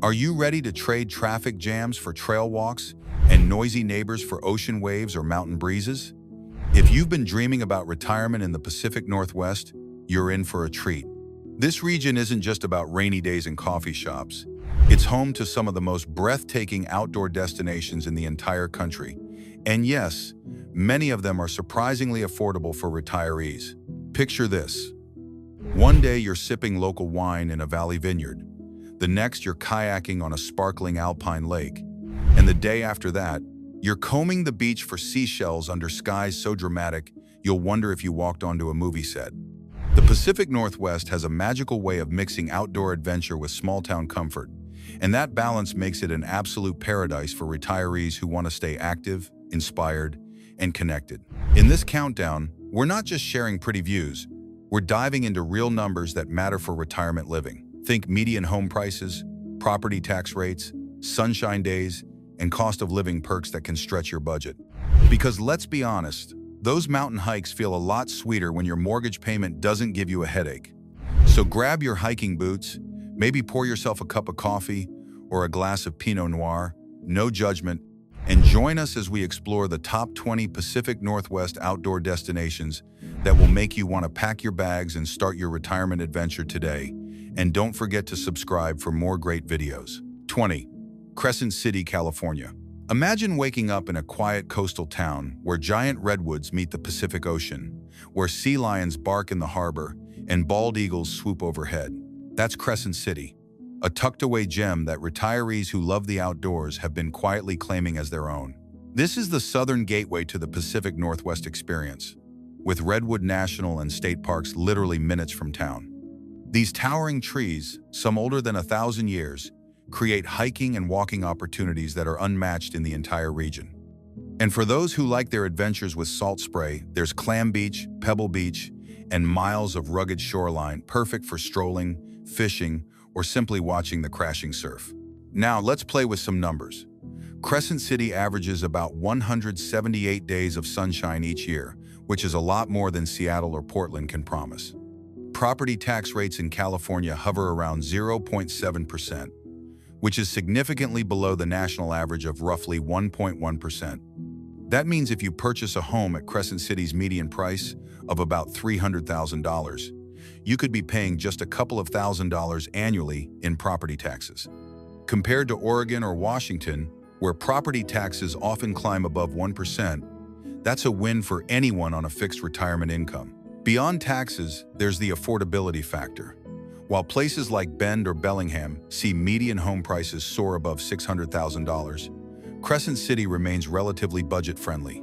Are you ready to trade traffic jams for trail walks and noisy neighbors for ocean waves or mountain breezes? If you've been dreaming about retirement in the Pacific Northwest, you're in for a treat. This region isn't just about rainy days and coffee shops. It's home to some of the most breathtaking outdoor destinations in the entire country. And yes, many of them are surprisingly affordable for retirees. Picture this. One day you're sipping local wine in a valley vineyard. The next you're kayaking on a sparkling alpine lake. And the day after that, you're combing the beach for seashells under skies so dramatic, you'll wonder if you walked onto a movie set. The Pacific Northwest has a magical way of mixing outdoor adventure with small-town comfort, and that balance makes it an absolute paradise for retirees who want to stay active, inspired, and connected. In this countdown, we're not just sharing pretty views, we're diving into real numbers that matter for retirement living. Think median home prices, property tax rates, sunshine days, and cost of living perks that can stretch your budget. Because let's be honest, those mountain hikes feel a lot sweeter when your mortgage payment doesn't give you a headache. So grab your hiking boots, maybe pour yourself a cup of coffee or a glass of Pinot Noir, no judgment, and join us as we explore the top 20 Pacific Northwest outdoor destinations that will make you want to pack your bags and start your retirement adventure today. And don't forget to subscribe for more great videos. 20. Crescent City, California. Imagine waking up in a quiet coastal town where giant redwoods meet the Pacific Ocean, where sea lions bark in the harbor and bald eagles swoop overhead. That's Crescent City, a tucked-away gem that retirees who love the outdoors have been quietly claiming as their own. This is the southern gateway to the Pacific Northwest experience, with Redwood National and State Parks literally minutes from town. These towering trees, some older than 1,000 years, create hiking and walking opportunities that are unmatched in the entire region. And for those who like their adventures with salt spray, there's Clam Beach, Pebble Beach, and miles of rugged shoreline, perfect for strolling, fishing, or simply watching the crashing surf. Now let's play with some numbers. Crescent City averages about 178 days of sunshine each year, which is a lot more than Seattle or Portland can promise. Property tax rates in California hover around 0.7%, which is significantly below the national average of roughly 1.1%. That means if you purchase a home at Crescent City's median price of about $300,000, you could be paying just a couple of $1,000s annually in property taxes. Compared to Oregon or Washington, where property taxes often climb above 1%, that's a win for anyone on a fixed retirement income. Beyond taxes, there's the affordability factor. While places like Bend or Bellingham see median home prices soar above $600,000, Crescent City remains relatively budget-friendly.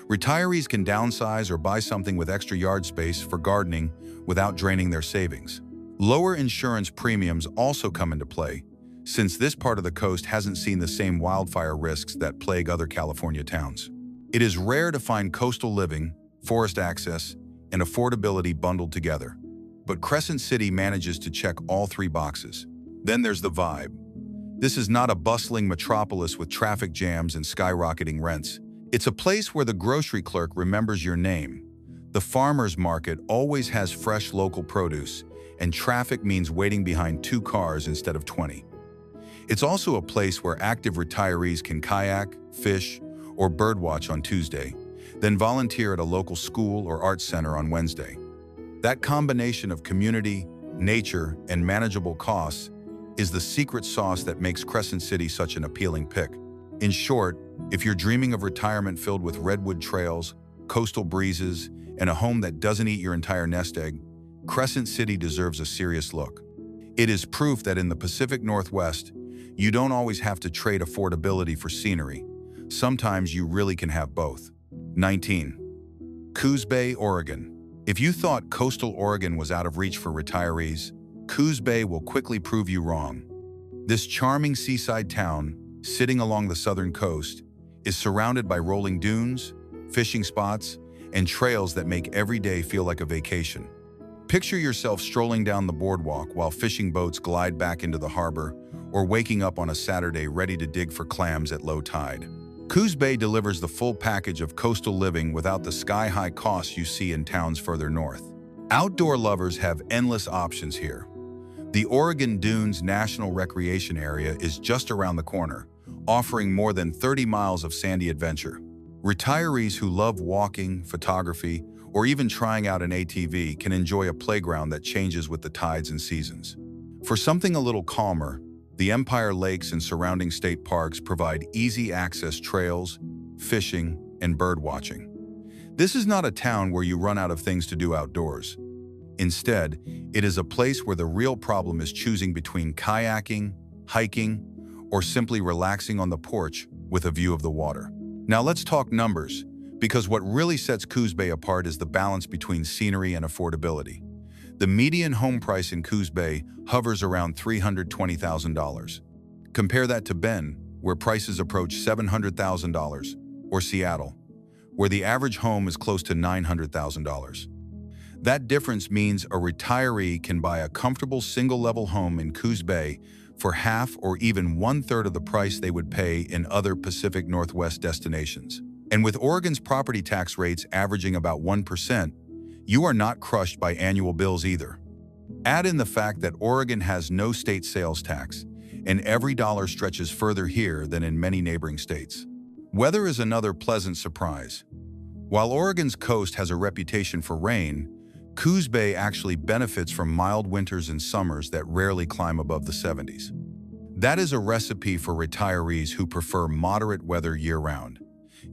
Retirees can downsize or buy something with extra yard space for gardening without draining their savings. Lower insurance premiums also come into play, since this part of the coast hasn't seen the same wildfire risks that plague other California towns. It is rare to find coastal living, forest access, and affordability bundled together. But Crescent City manages to check all three boxes. Then there's the vibe. This is not a bustling metropolis with traffic jams and skyrocketing rents. It's a place where the grocery clerk remembers your name. The farmer's market always has fresh local produce, and traffic means waiting behind 2 cars instead of 20. It's also a place where active retirees can kayak, fish, or birdwatch on Tuesday, then volunteer at a local school or arts center on Wednesday. That combination of community, nature, and manageable costs is the secret sauce that makes Crescent City such an appealing pick. In short, if you're dreaming of retirement filled with redwood trails, coastal breezes, and a home that doesn't eat your entire nest egg, Crescent City deserves a serious look. It is proof that in the Pacific Northwest, you don't always have to trade affordability for scenery. Sometimes you really can have both. 19. Coos Bay, Oregon. If you thought coastal Oregon was out of reach for retirees, Coos Bay will quickly prove you wrong. This charming seaside town, sitting along the southern coast, is surrounded by rolling dunes, fishing spots, and trails that make every day feel like a vacation. Picture yourself strolling down the boardwalk while fishing boats glide back into the harbor, or waking up on a Saturday ready to dig for clams at low tide. Coos Bay delivers the full package of coastal living without the sky-high costs you see in towns further north. Outdoor lovers have endless options here. The Oregon Dunes National Recreation Area is just around the corner, offering more than 30 miles of sandy adventure. Retirees who love walking, photography, or even trying out an ATV can enjoy a playground that changes with the tides and seasons. For something a little calmer, the Empire Lakes and surrounding state parks provide easy access trails, fishing, and bird watching. This is not a town where you run out of things to do outdoors. Instead, it is a place where the real problem is choosing between kayaking, hiking, or simply relaxing on the porch with a view of the water. Now let's talk numbers, because what really sets Coos Bay apart is the balance between scenery and affordability. The median home price in Coos Bay hovers around $320,000. Compare that to Bend, where prices approach $700,000, or Seattle, where the average home is close to $900,000. That difference means a retiree can buy a comfortable single-level home in Coos Bay for half or even one-third of the price they would pay in other Pacific Northwest destinations. And with Oregon's property tax rates averaging about 1%, you are not crushed by annual bills either. Add in the fact that Oregon has no state sales tax, and every dollar stretches further here than in many neighboring states. Weather is another pleasant surprise. While Oregon's coast has a reputation for rain, Coos Bay actually benefits from mild winters and summers that rarely climb above the 70s. That is a recipe for retirees who prefer moderate weather year-round.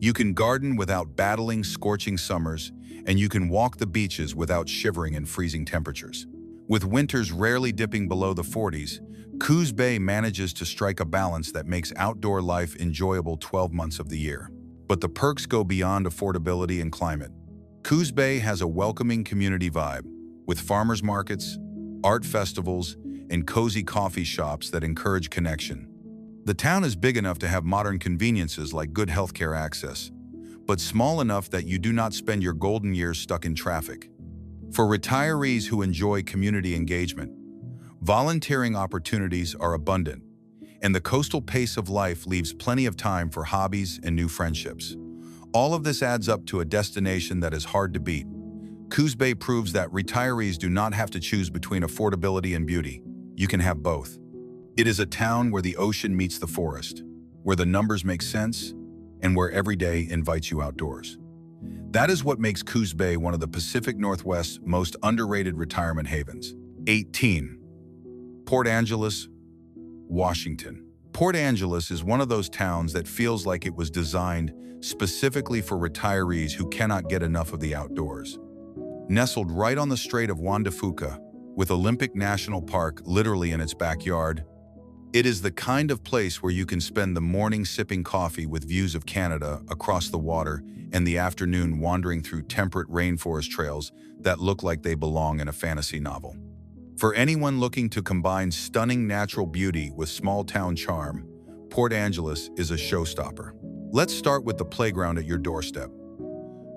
You can garden without battling scorching summers, and you can walk the beaches without shivering in freezing temperatures. With winters rarely dipping below the 40s, Coos Bay manages to strike a balance that makes outdoor life enjoyable 12 months of the year. But the perks go beyond affordability and climate. Coos Bay has a welcoming community vibe, with farmers markets, art festivals, and cozy coffee shops that encourage connection. The town is big enough to have modern conveniences like good healthcare access, but small enough that you do not spend your golden years stuck in traffic. For retirees who enjoy community engagement, volunteering opportunities are abundant, and the coastal pace of life leaves plenty of time for hobbies and new friendships. All of this adds up to a destination that is hard to beat. Coos Bay proves that retirees do not have to choose between affordability and beauty. You can have both. It is a town where the ocean meets the forest, where the numbers make sense, and where every day invites you outdoors. That is what makes Coos Bay one of the Pacific Northwest's most underrated retirement havens. 18. Port Angeles, Washington. Port Angeles is one of those towns that feels like it was designed specifically for retirees who cannot get enough of the outdoors. Nestled right on the Strait of Juan de Fuca, with Olympic National Park literally in its backyard, it is the kind of place where you can spend the morning sipping coffee with views of Canada across the water and the afternoon wandering through temperate rainforest trails that look like they belong in a fantasy novel. For anyone looking to combine stunning natural beauty with small-town charm, Port Angeles is a showstopper. Let's start with the playground at your doorstep.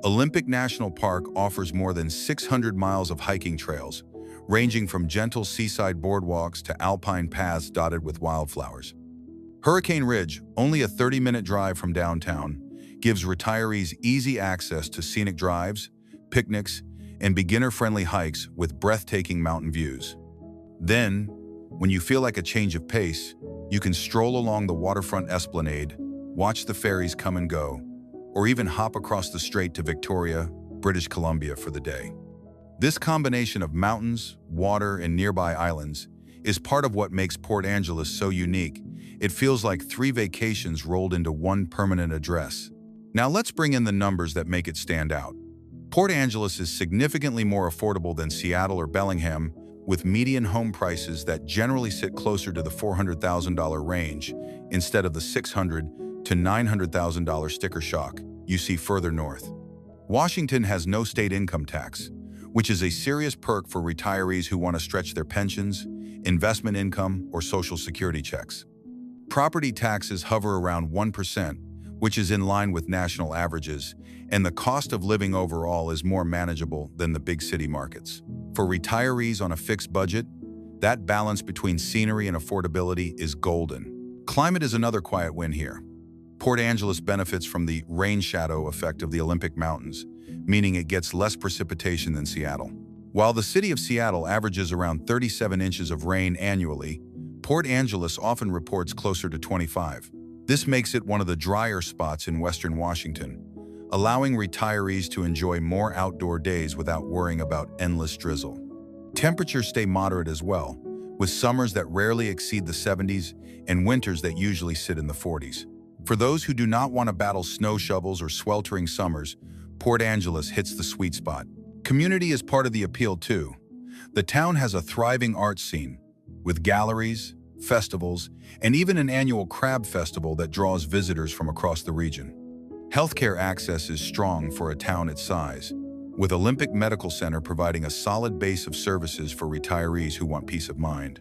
Olympic National Park offers more than 600 miles of hiking trails, ranging from gentle seaside boardwalks to alpine paths dotted with wildflowers. Hurricane Ridge, only a 30-minute drive from downtown, gives retirees easy access to scenic drives, picnics, and beginner-friendly hikes with breathtaking mountain views. Then, when you feel like a change of pace, you can stroll along the waterfront esplanade, watch the ferries come and go, or even hop across the strait to Victoria, British Columbia for the day. This combination of mountains, water, and nearby islands is part of what makes Port Angeles so unique. It feels like 3 vacations rolled into one permanent address. Now let's bring in the numbers that make it stand out. Port Angeles is significantly more affordable than Seattle or Bellingham, with median home prices that generally sit closer to the $400,000 range instead of the $600,000 to $900,000 sticker shock you see further north. Washington has no state income tax, which is a serious perk for retirees who want to stretch their pensions, investment income, or Social Security checks. Property taxes hover around 1%, which is in line with national averages, and the cost of living overall is more manageable than the big city markets. For retirees on a fixed budget, that balance between scenery and affordability is golden. Climate is another quiet win here. Port Angeles benefits from the rain shadow effect of the Olympic Mountains, meaning it gets less precipitation than Seattle. While the city of Seattle averages around 37 inches of rain annually, Port Angeles often reports closer to 25. This makes it one of the drier spots in Western Washington, allowing retirees to enjoy more outdoor days without worrying about endless drizzle. Temperatures stay moderate as well, with summers that rarely exceed the 70s and winters that usually sit in the 40s. For those who do not want to battle snow shovels or sweltering summers, Port Angeles hits the sweet spot. Community is part of the appeal too. The town has a thriving arts scene, with galleries, festivals, and even an annual crab festival that draws visitors from across the region. Healthcare access is strong for a town its size, with Olympic Medical Center providing a solid base of services for retirees who want peace of mind.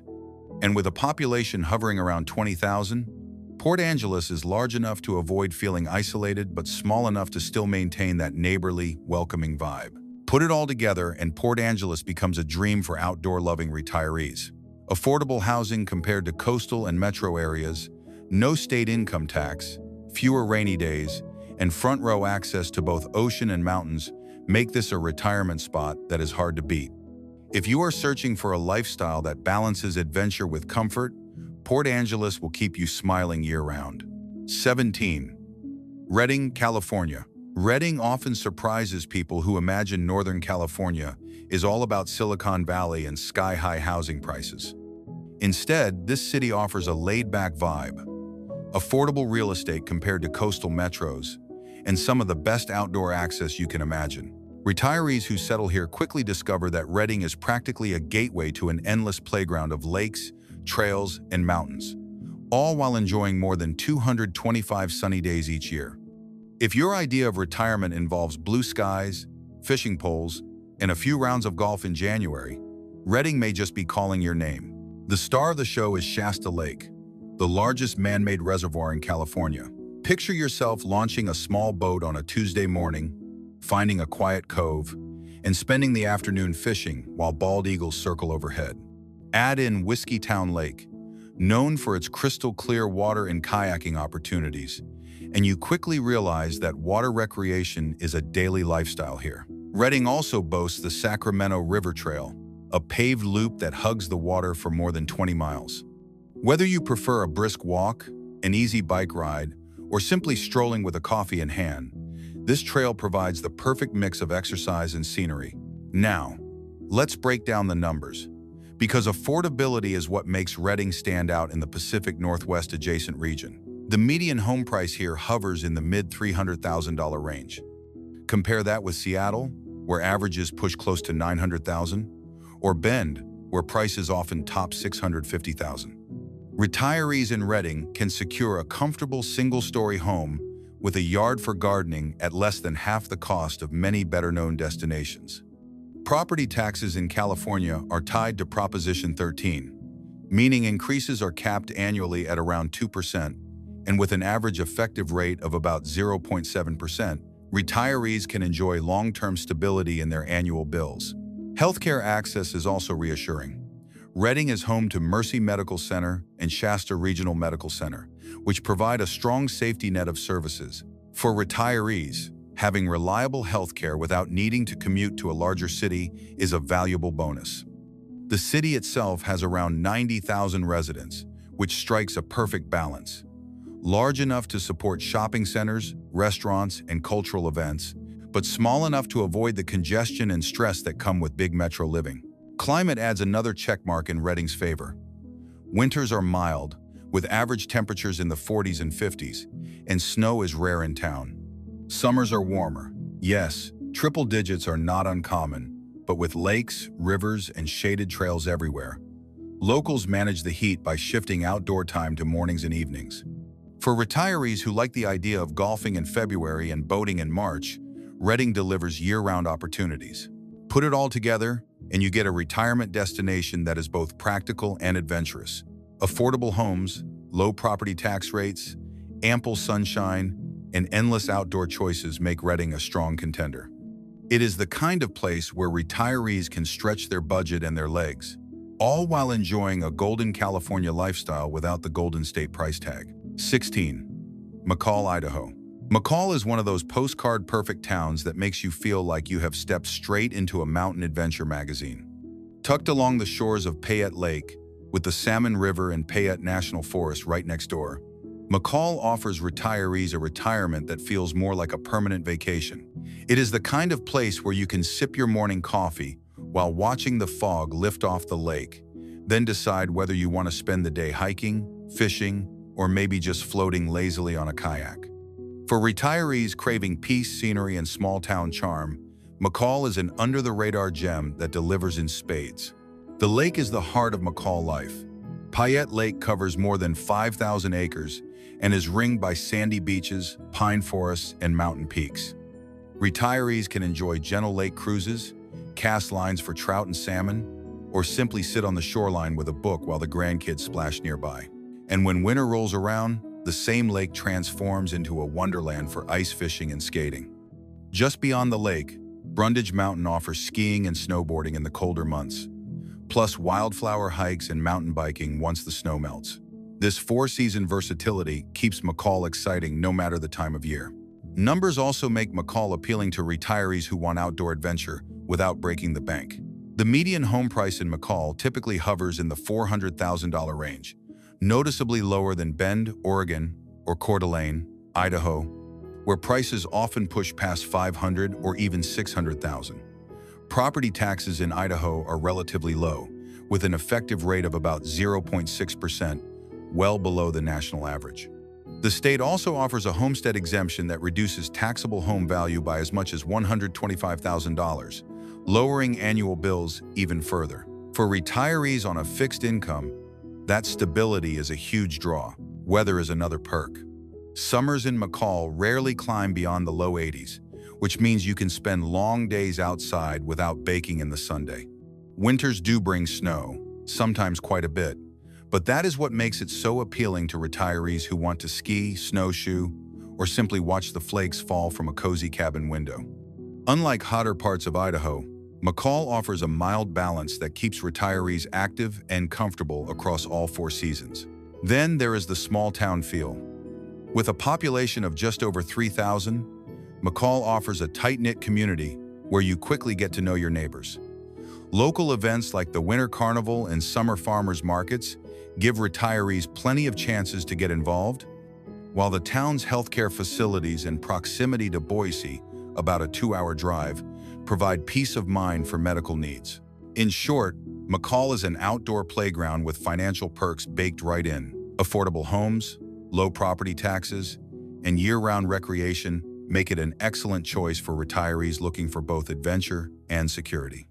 And with a population hovering around 20,000, Port Angeles is large enough to avoid feeling isolated but small enough to still maintain that neighborly, welcoming vibe. Put it all together and Port Angeles becomes a dream for outdoor-loving retirees. Affordable housing compared to coastal and metro areas, no state income tax, fewer rainy days, and front-row access to both ocean and mountains make this a retirement spot that is hard to beat. If you are searching for a lifestyle that balances adventure with comfort, Port Angeles will keep you smiling year-round. 17. Redding, California. Redding often surprises people who imagine Northern California is all about Silicon Valley and sky-high housing prices. Instead, this city offers a laid-back vibe, affordable real estate compared to coastal metros, and some of the best outdoor access you can imagine. Retirees who settle here quickly discover that Redding is practically a gateway to an endless playground of lakes, trails, and mountains, all while enjoying more than 225 sunny days each year. If your idea of retirement involves blue skies, fishing poles, and a few rounds of golf in January, Redding may just be calling your name. The star of the show is Shasta Lake, the largest man-made reservoir in California. Picture yourself launching a small boat on a Tuesday morning, finding a quiet cove, and spending the afternoon fishing while bald eagles circle overhead. Add in Whiskey Town Lake, known for its crystal-clear water and kayaking opportunities, and you quickly realize that water recreation is a daily lifestyle here. Redding also boasts the Sacramento River Trail, a paved loop that hugs the water for more than 20 miles. Whether you prefer a brisk walk, an easy bike ride, or simply strolling with a coffee in hand, this trail provides the perfect mix of exercise and scenery. Now, let's break down the numbers, because affordability is what makes Redding stand out in the Pacific Northwest adjacent region. The median home price here hovers in the mid-$300,000 range. Compare that with Seattle, where averages push close to $900,000, or Bend, where prices often top $650,000. Retirees in Redding can secure a comfortable single-story home with a yard for gardening at less than half the cost of many better-known destinations. Property taxes in California are tied to Proposition 13, meaning increases are capped annually at around 2%, and with an average effective rate of about 0.7%, retirees can enjoy long-term stability in their annual bills. Healthcare access is also reassuring. Redding is home to Mercy Medical Center and Shasta Regional Medical Center, which provide a strong safety net of services. For retirees, having reliable healthcare without needing to commute to a larger city is a valuable bonus. The city itself has around 90,000 residents, which strikes a perfect balance. Large enough to support shopping centers, restaurants, and cultural events, but small enough to avoid the congestion and stress that come with big metro living. Climate adds another checkmark in Redding's favor. Winters are mild, with average temperatures in the 40s and 50s, and snow is rare in town. Summers are warmer. Yes, triple digits are not uncommon, but with lakes, rivers, and shaded trails everywhere. Locals manage the heat by shifting outdoor time to mornings and evenings. For retirees who like the idea of golfing in February and boating in March, Redding delivers year-round opportunities. Put it all together, and you get a retirement destination that is both practical and adventurous. Affordable homes, low property tax rates, ample sunshine, and endless outdoor choices make Redding a strong contender. It is the kind of place where retirees can stretch their budget and their legs, all while enjoying a golden California lifestyle without the Golden State price tag. 16. McCall, Idaho. McCall is one of those postcard-perfect towns that makes you feel like you have stepped straight into a mountain adventure magazine. Tucked along the shores of Payette Lake, with the Salmon River and Payette National Forest right next door, McCall offers retirees a retirement that feels more like a permanent vacation. It is the kind of place where you can sip your morning coffee while watching the fog lift off the lake, then decide whether you want to spend the day hiking, fishing, or maybe just floating lazily on a kayak. For retirees craving peace, scenery, and small-town charm, McCall is an under-the-radar gem that delivers in spades. The lake is the heart of McCall life. Payette Lake covers more than 5,000 acres and is ringed by sandy beaches, pine forests, and mountain peaks. Retirees can enjoy gentle lake cruises, cast lines for trout and salmon, or simply sit on the shoreline with a book while the grandkids splash nearby. And when winter rolls around, the same lake transforms into a wonderland for ice fishing and skating. Just beyond the lake, Brundage Mountain offers skiing and snowboarding in the colder months, plus wildflower hikes and mountain biking once the snow melts. This four-season versatility keeps McCall exciting no matter the time of year. Numbers also make McCall appealing to retirees who want outdoor adventure without breaking the bank. The median home price in McCall typically hovers in the $400,000 range, noticeably lower than Bend, Oregon, or Coeur d'Alene, Idaho, where prices often push past $500,000 or even $600,000. Property taxes in Idaho are relatively low, with an effective rate of about 0.6%, well below the national average. The state also offers a homestead exemption that reduces taxable home value by as much as $125,000, lowering annual bills even further. For retirees on a fixed income, that stability is a huge draw. Weather is another perk. Summers in McCall rarely climb beyond the low 80s, which means you can spend long days outside without baking in the sundae. Winters do bring snow, sometimes quite a bit, but that is what makes it so appealing to retirees who want to ski, snowshoe, or simply watch the flakes fall from a cozy cabin window. Unlike hotter parts of Idaho, McCall offers a mild balance that keeps retirees active and comfortable across all four seasons. Then there is the small-town feel. With a population of just over 3,000, McCall offers a tight-knit community where you quickly get to know your neighbors. Local events like the Winter Carnival and Summer Farmers Markets give retirees plenty of chances to get involved, while the town's healthcare facilities and proximity to Boise, about a 2-hour drive, provide peace of mind for medical needs. In short, McCall is an outdoor playground with financial perks baked right in. Affordable homes, low property taxes, and year-round recreation make it an excellent choice for retirees looking for both adventure and security.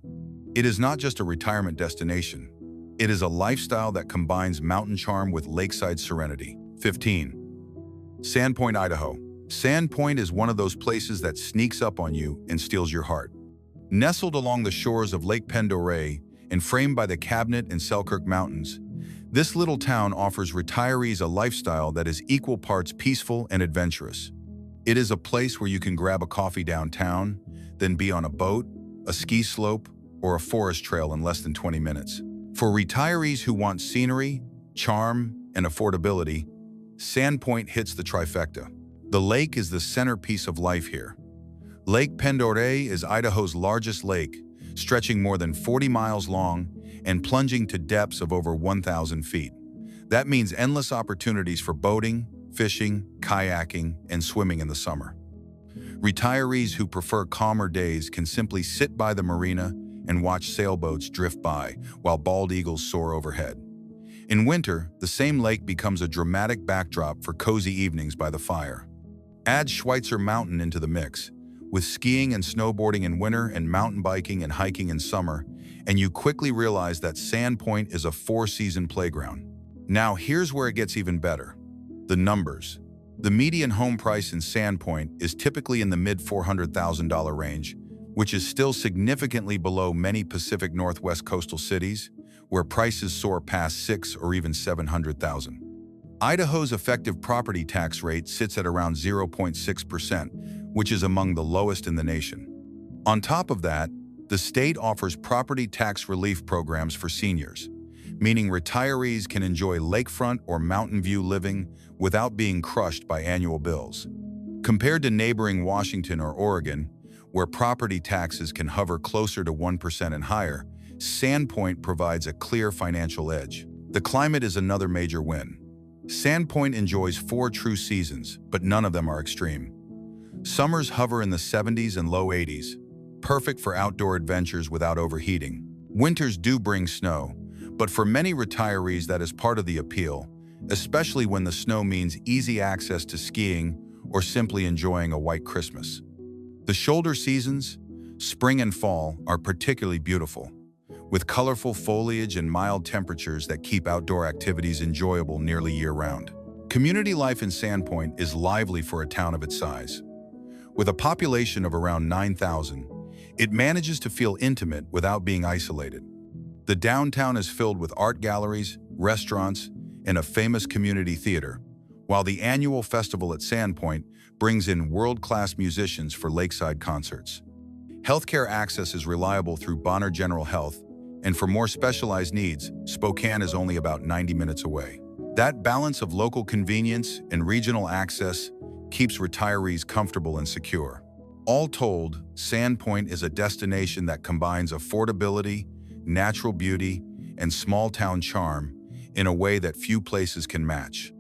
It is not just a retirement destination. It is a lifestyle that combines mountain charm with lakeside serenity. 15. Sandpoint, Idaho. Sandpoint is one of those places that sneaks up on you and steals your heart. Nestled along the shores of Lake Pend and framed by the Cabinet and Selkirk Mountains, this little town offers retirees a lifestyle that is equal parts peaceful and adventurous. It is a place where you can grab a coffee downtown, then be on a boat, a ski slope, or a forest trail in less than 20 minutes. For retirees who want scenery, charm, and affordability, Sandpoint hits the trifecta. The lake is the centerpiece of life here. Lake Pend is Idaho's largest lake, stretching more than 40 miles long and plunging to depths of over 1,000 feet. That means endless opportunities for boating, fishing, kayaking, and swimming in the summer. Retirees who prefer calmer days can simply sit by the marina and watch sailboats drift by while bald eagles soar overhead. In winter, the same lake becomes a dramatic backdrop for cozy evenings by the fire. Add Schweitzer Mountain into the mix, with skiing and snowboarding in winter and mountain biking and hiking in summer, and you quickly realize that Sandpoint is a four-season playground. Now here's where it gets even better. The numbers. The median home price in Sandpoint is typically in the mid-$400,000 range, which is still significantly below many Pacific Northwest coastal cities, where prices soar past $600,000 or even $700,000. Idaho's effective property tax rate sits at around 0.6%, which is among the lowest in the nation. On top of that, the state offers property tax relief programs for seniors, meaning retirees can enjoy lakefront or mountain view living without being crushed by annual bills. Compared to neighboring Washington or Oregon, where property taxes can hover closer to 1% and higher, Sandpoint provides a clear financial edge. The climate is another major win. Sandpoint enjoys 4 true seasons, but none of them are extreme. Summers hover in the 70s and low 80s, perfect for outdoor adventures without overheating. Winters do bring snow, but for many retirees that is part of the appeal, especially when the snow means easy access to skiing or simply enjoying a white Christmas. The shoulder seasons, spring and fall, are particularly beautiful, with colorful foliage and mild temperatures that keep outdoor activities enjoyable nearly year-round. Community life in Sandpoint is lively for a town of its size. With a population of around 9,000, it manages to feel intimate without being isolated. The downtown is filled with art galleries, restaurants, and a famous community theater, while the annual festival at Sandpoint brings in world-class musicians for lakeside concerts. Healthcare access is reliable through Bonner General Health, and for more specialized needs, Spokane is only about 90 minutes away. That balance of local convenience and regional access keeps retirees comfortable and secure. All told, Sandpoint is a destination that combines affordability, natural beauty, and small-town charm in a way that few places can match.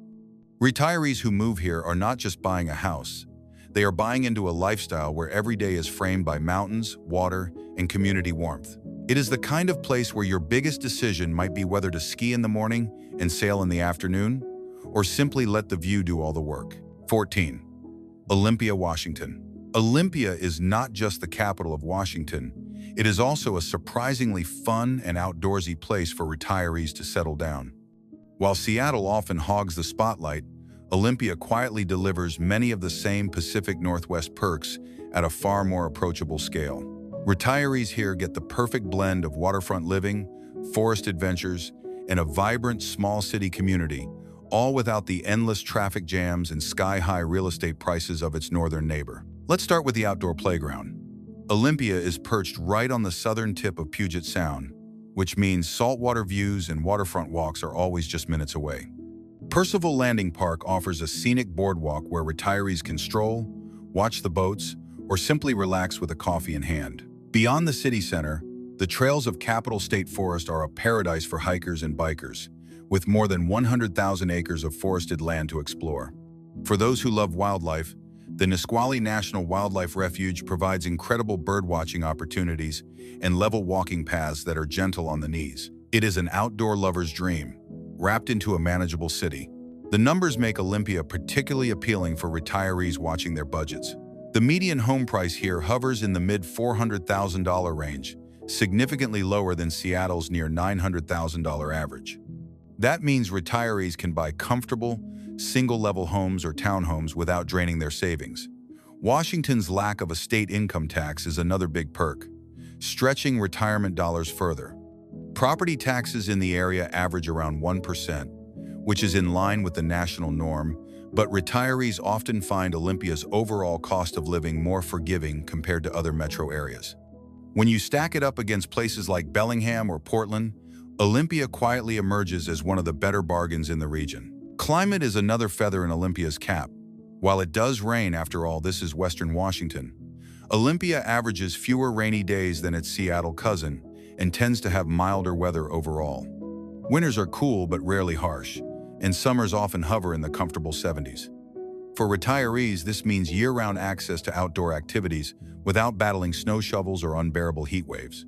Retirees who move here are not just buying a house. They are buying into a lifestyle where every day is framed by mountains, water, and community warmth. It is the kind of place where your biggest decision might be whether to ski in the morning and sail in the afternoon, or simply let the view do all the work. 14. Olympia, Washington. Olympia is not just the capital of Washington. It is also a surprisingly fun and outdoorsy place for retirees to settle down. While Seattle often hogs the spotlight, Olympia quietly delivers many of the same Pacific Northwest perks at a far more approachable scale. Retirees here get the perfect blend of waterfront living, forest adventures, and a vibrant small city community, all without the endless traffic jams and sky-high real estate prices of its northern neighbor. Let's start with the outdoor playground. Olympia is perched right on the southern tip of Puget Sound, which means saltwater views and waterfront walks are always just minutes away. Percival Landing Park offers a scenic boardwalk where retirees can stroll, watch the boats, or simply relax with a coffee in hand. Beyond the city center, the trails of Capitol State Forest are a paradise for hikers and bikers, with more than 100,000 acres of forested land to explore. For those who love wildlife, the Nisqually National Wildlife Refuge provides incredible birdwatching opportunities and level walking paths that are gentle on the knees. It is an outdoor lover's dream, wrapped into a manageable city. The numbers make Olympia particularly appealing for retirees watching their budgets. The median home price here hovers in the mid-$400,000 range, significantly lower than Seattle's near $900,000 average. That means retirees can buy comfortable, single-level homes or townhomes without draining their savings. Washington's lack of a state income tax is another big perk, stretching retirement dollars further. Property taxes in the area average around 1%, which is in line with the national norm, but retirees often find Olympia's overall cost of living more forgiving compared to other metro areas. When you stack it up against places like Bellingham or Portland, Olympia quietly emerges as one of the better bargains in the region. Climate is another feather in Olympia's cap. While it does rain, after all, this is Western Washington, Olympia averages fewer rainy days than its Seattle cousin and tends to have milder weather overall. Winters are cool but rarely harsh, and summers often hover in the comfortable 70s. For retirees, this means year-round access to outdoor activities without battling snow shovels or unbearable heat waves.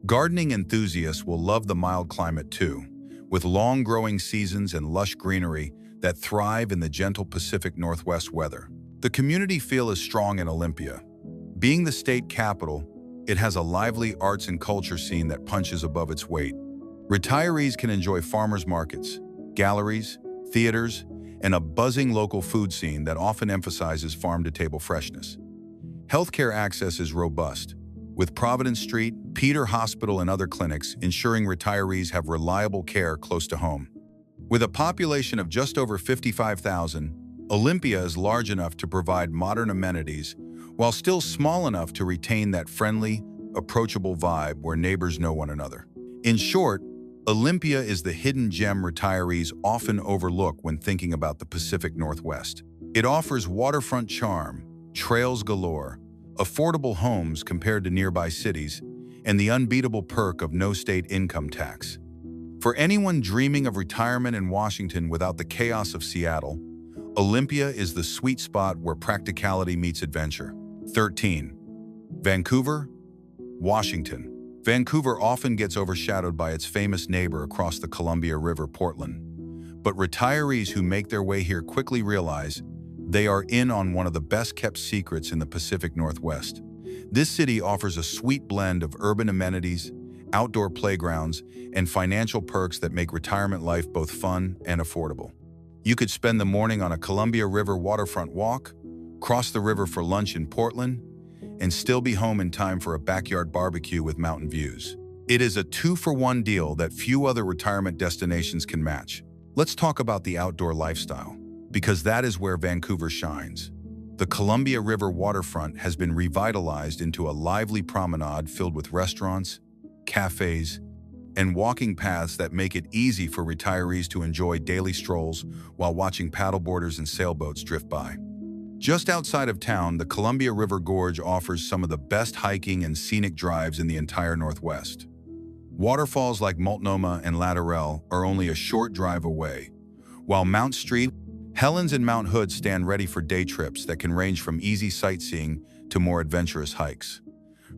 Gardening enthusiasts will love the mild climate too, with long growing seasons and lush greenery that thrive in the gentle Pacific Northwest weather. The community feel is strong in Olympia. Being the state capital, it has a lively arts and culture scene that punches above its weight. Retirees can enjoy farmers markets, galleries, theaters, and a buzzing local food scene that often emphasizes farm-to-table freshness. Healthcare access is robust, with Providence Street, Peter Hospital, and other clinics ensuring retirees have reliable care close to home. With a population of just over 55,000, Olympia is large enough to provide modern amenities while still small enough to retain that friendly, approachable vibe where neighbors know one another. In short, Olympia is the hidden gem retirees often overlook when thinking about the Pacific Northwest. It offers waterfront charm, trails galore, affordable homes compared to nearby cities, and the unbeatable perk of no state income tax. For anyone dreaming of retirement in Washington without the chaos of Seattle, Olympia is the sweet spot where practicality meets adventure. 13. Vancouver, Washington. Vancouver often gets overshadowed by its famous neighbor across the Columbia River, Portland. But retirees who make their way here quickly realize they are in on one of the best-kept secrets in the Pacific Northwest. This city offers a sweet blend of urban amenities, outdoor playgrounds, and financial perks that make retirement life both fun and affordable. You could spend the morning on a Columbia River waterfront walk, cross the river for lunch in Portland, and still be home in time for a backyard barbecue with mountain views. It is a two-for-one deal that few other retirement destinations can match. Let's talk about the outdoor lifestyle, because that is where Vancouver shines. The Columbia River waterfront has been revitalized into a lively promenade filled with restaurants, cafes, and walking paths that make it easy for retirees to enjoy daily strolls while watching paddleboarders and sailboats drift by. Just outside of town, the Columbia River Gorge offers some of the best hiking and scenic drives in the entire Northwest. Waterfalls like Multnomah and Ladderell are only a short drive away, while Mount Street, Helens and Mount Hood stand ready for day trips that can range from easy sightseeing to more adventurous hikes.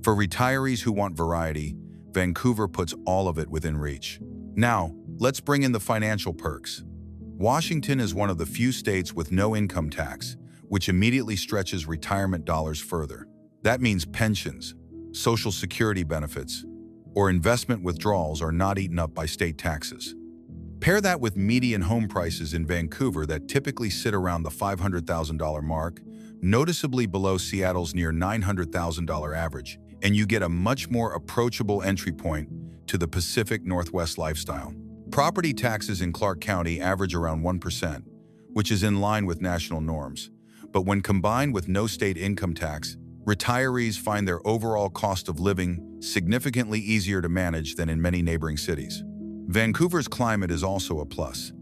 For retirees who want variety, Vancouver puts all of it within reach. Now, let's bring in the financial perks. Washington is one of the few states with no income tax, which immediately stretches retirement dollars further. That means pensions, Social Security benefits, or investment withdrawals are not eaten up by state taxes. Pair that with median home prices in Vancouver that typically sit around the $500,000 mark, noticeably below Seattle's near $900,000 average, and you get a much more approachable entry point to the Pacific Northwest lifestyle. Property taxes in Clark County average around 1%, which is in line with national norms. But when combined with no state income tax, retirees find their overall cost of living significantly easier to manage than in many neighboring cities. Vancouver's climate is also a plus.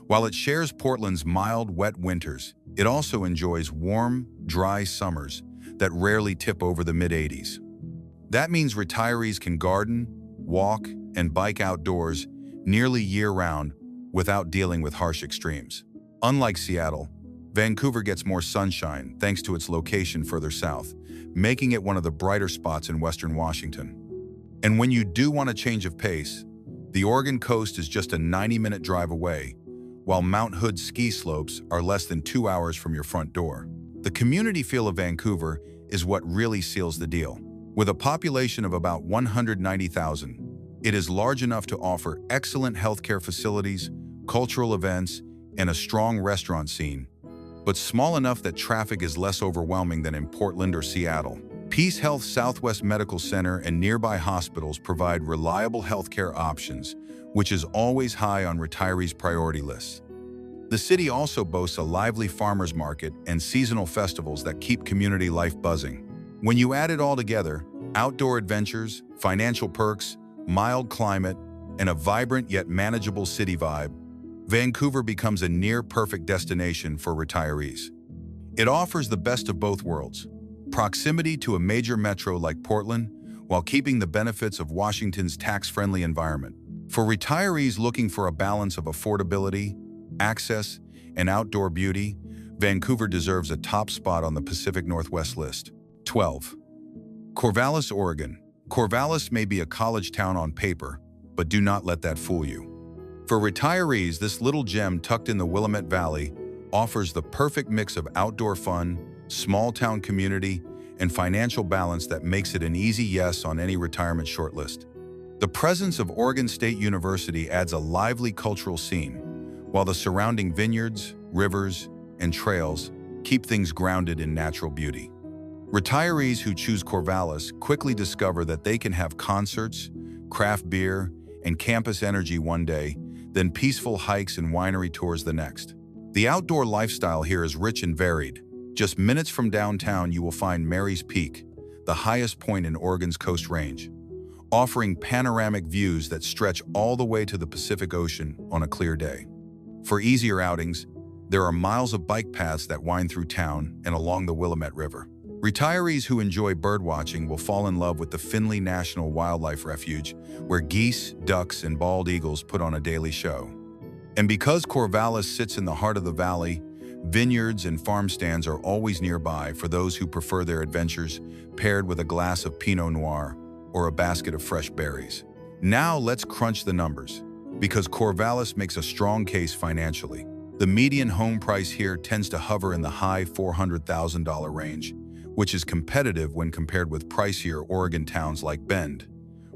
While it shares Portland's mild, wet winters, it also enjoys warm, dry summers that rarely tip over the mid-80s. That means retirees can garden, walk, and bike outdoors nearly year-round without dealing with harsh extremes. Unlike Seattle, Vancouver gets more sunshine thanks to its location further south, making it one of the brighter spots in Western Washington. And when you do want a change of pace, the Oregon coast is just a 90-minute drive away, while Mount Hood ski slopes are less than 2 hours from your front door. The community feel of Vancouver is what really seals the deal. With a population of about 190,000, it is large enough to offer excellent healthcare facilities, cultural events, and a strong restaurant scene, but small enough that traffic is less overwhelming than in Portland or Seattle. Peace Health Southwest Medical Center and nearby hospitals provide reliable healthcare options, which is always high on retirees' priority lists. The city also boasts a lively farmers market and seasonal festivals that keep community life buzzing. When you add it all together, outdoor adventures, financial perks, mild climate, and a vibrant yet manageable city vibe, Vancouver becomes a near-perfect destination for retirees. It offers the best of both worlds, proximity to a major metro like Portland, while keeping the benefits of Washington's tax-friendly environment. For retirees looking for a balance of affordability, access, and outdoor beauty, Vancouver deserves a top spot on the Pacific Northwest list. 12. Corvallis, Oregon. Corvallis may be a college town on paper, but do not let that fool you. For retirees, this little gem tucked in the Willamette Valley offers the perfect mix of outdoor fun, small-town community, and financial balance that makes it an easy yes on any retirement shortlist. The presence of Oregon State University adds a lively cultural scene, while the surrounding vineyards, rivers, and trails keep things grounded in natural beauty. Retirees who choose Corvallis quickly discover that they can have concerts, craft beer, and campus energy one day, then peaceful hikes and winery tours the next. The outdoor lifestyle here is rich and varied. Just minutes from downtown, you will find Mary's Peak, the highest point in Oregon's Coast Range, offering panoramic views that stretch all the way to the Pacific Ocean on a clear day. For easier outings, There are miles of bike paths that wind through town and along the Willamette River. Retirees who enjoy birdwatching will fall in love with the Finley National Wildlife Refuge, where geese, ducks, and bald eagles put on a daily show. And because Corvallis sits in the heart of the valley, vineyards and farm stands are always nearby for those who prefer their adventures paired with a glass of Pinot Noir or a basket of fresh berries. Now let's crunch the numbers, because Corvallis makes a strong case financially. The median home price here tends to hover in the high $400,000 range, which is competitive when compared with pricier Oregon towns like Bend,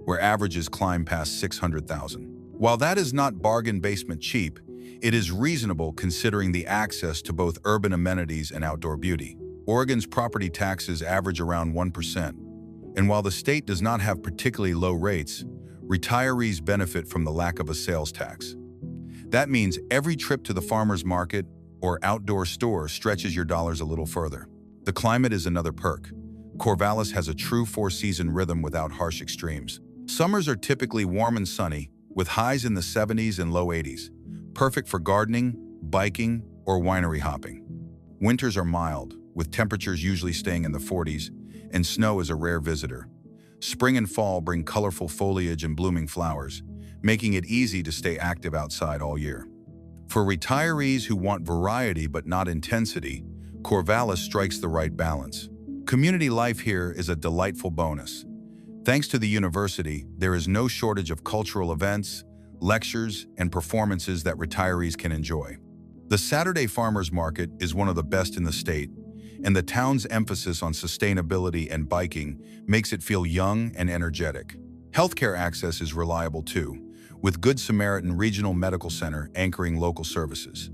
where averages climb past $600,000. While that is not bargain basement cheap, it is reasonable considering the access to both urban amenities and outdoor beauty. Oregon's property taxes average around 1%, and while the state does not have particularly low rates, retirees benefit from the lack of a sales tax. That means every trip to the farmer's market or outdoor store stretches your dollars a little further. The climate is another perk. Corvallis has a true four-season rhythm without harsh extremes. Summers are typically warm and sunny, with highs in the 70s and low 80s, perfect for gardening, biking, or winery hopping. Winters are mild, with temperatures usually staying in the 40s, and snow is a rare visitor. Spring and fall bring colorful foliage and blooming flowers, making it easy to stay active outside all year. For retirees who want variety but not intensity, Corvallis strikes the right balance. Community life here is a delightful bonus. Thanks to the university, there is no shortage of cultural events, lectures, and performances that retirees can enjoy. The Saturday Farmers Market is one of the best in the state, and the town's emphasis on sustainability and biking makes it feel young and energetic. Healthcare access is reliable too, with Good Samaritan Regional Medical Center anchoring local services.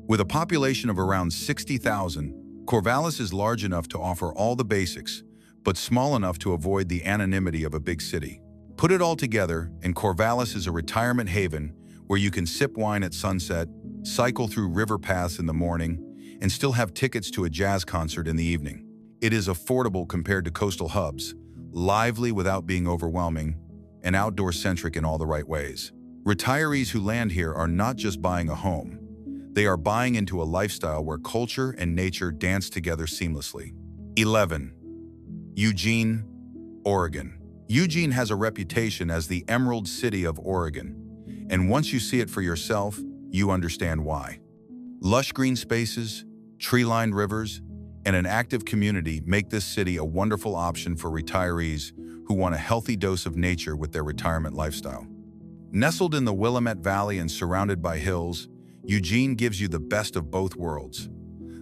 With a population of around 60,000, Corvallis is large enough to offer all the basics, but small enough to avoid the anonymity of a big city. Put it all together, and Corvallis is a retirement haven where you can sip wine at sunset, cycle through river paths in the morning, and still have tickets to a jazz concert in the evening. It is affordable compared to coastal hubs, lively without being overwhelming, and outdoor-centric in all the right ways. Retirees who land here are not just buying a home. They are buying into a lifestyle where culture and nature dance together seamlessly. 11. Eugene, Oregon. Eugene has a reputation as the Emerald City of Oregon, and once you see it for yourself, you understand why. Lush green spaces, tree-lined rivers, and an active community make this city a wonderful option for retirees who want a healthy dose of nature with their retirement lifestyle. Nestled in the Willamette Valley and surrounded by hills, Eugene gives you the best of both worlds: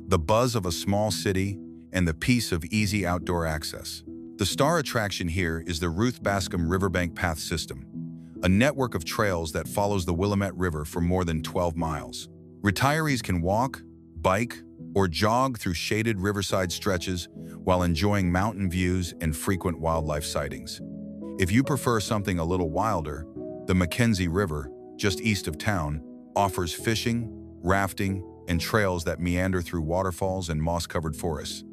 the buzz of a small city and the peace of easy outdoor access. The star attraction here is the Ruth Bascom Riverbank Path System, a network of trails that follows the Willamette River for more than 12 miles. Retirees can walk, bike, or jog through shaded riverside stretches while enjoying mountain views and frequent wildlife sightings. If you prefer something a little wilder, the Mackenzie River, just east of town, offers fishing, rafting, and trails that meander through waterfalls and moss-covered forests.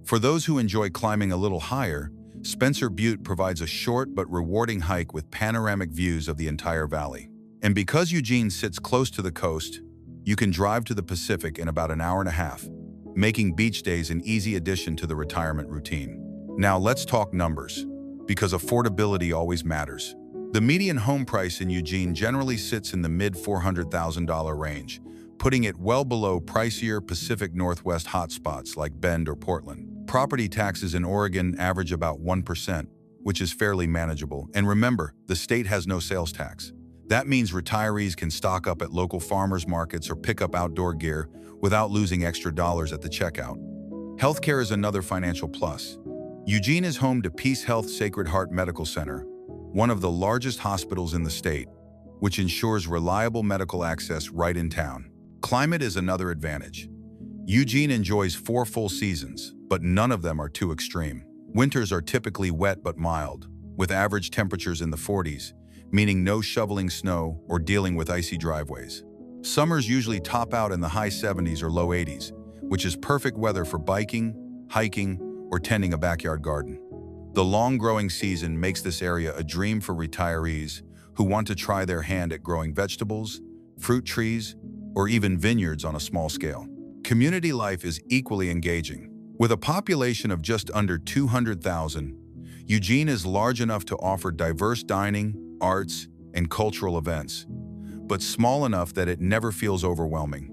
For those who enjoy climbing a little higher, Spencer Butte provides a short but rewarding hike with panoramic views of the entire valley. And because Eugene sits close to the coast, you can drive to the Pacific in about an hour and a half, making beach days an easy addition to the retirement routine. Now let's talk numbers, because affordability always matters. The median home price in Eugene generally sits in the mid-$400,000 range, putting it well below pricier Pacific Northwest hotspots like Bend or Portland. Property taxes in Oregon average about 1%, which is fairly manageable. And remember, the state has no sales tax. That means retirees can stock up at local farmers markets or pick up outdoor gear without losing extra dollars at the checkout. Healthcare is another financial plus. Eugene is home to Peace Health Sacred Heart Medical Center, one of the largest hospitals in the state, which ensures reliable medical access right in town. Climate is another advantage. Eugene enjoys 4 full seasons, but none of them are too extreme. Winters are typically wet but mild, with average temperatures in the 40s, meaning no shoveling snow or dealing with icy driveways. Summers usually top out in the high 70s or low 80s, which is perfect weather for biking, hiking, or tending a backyard garden. The long growing season makes this area a dream for retirees who want to try their hand at growing vegetables, fruit trees, or even vineyards on a small scale. Community life is equally engaging. With a population of just under 200,000, Eugene is large enough to offer diverse dining, arts, and cultural events, but small enough that it never feels overwhelming.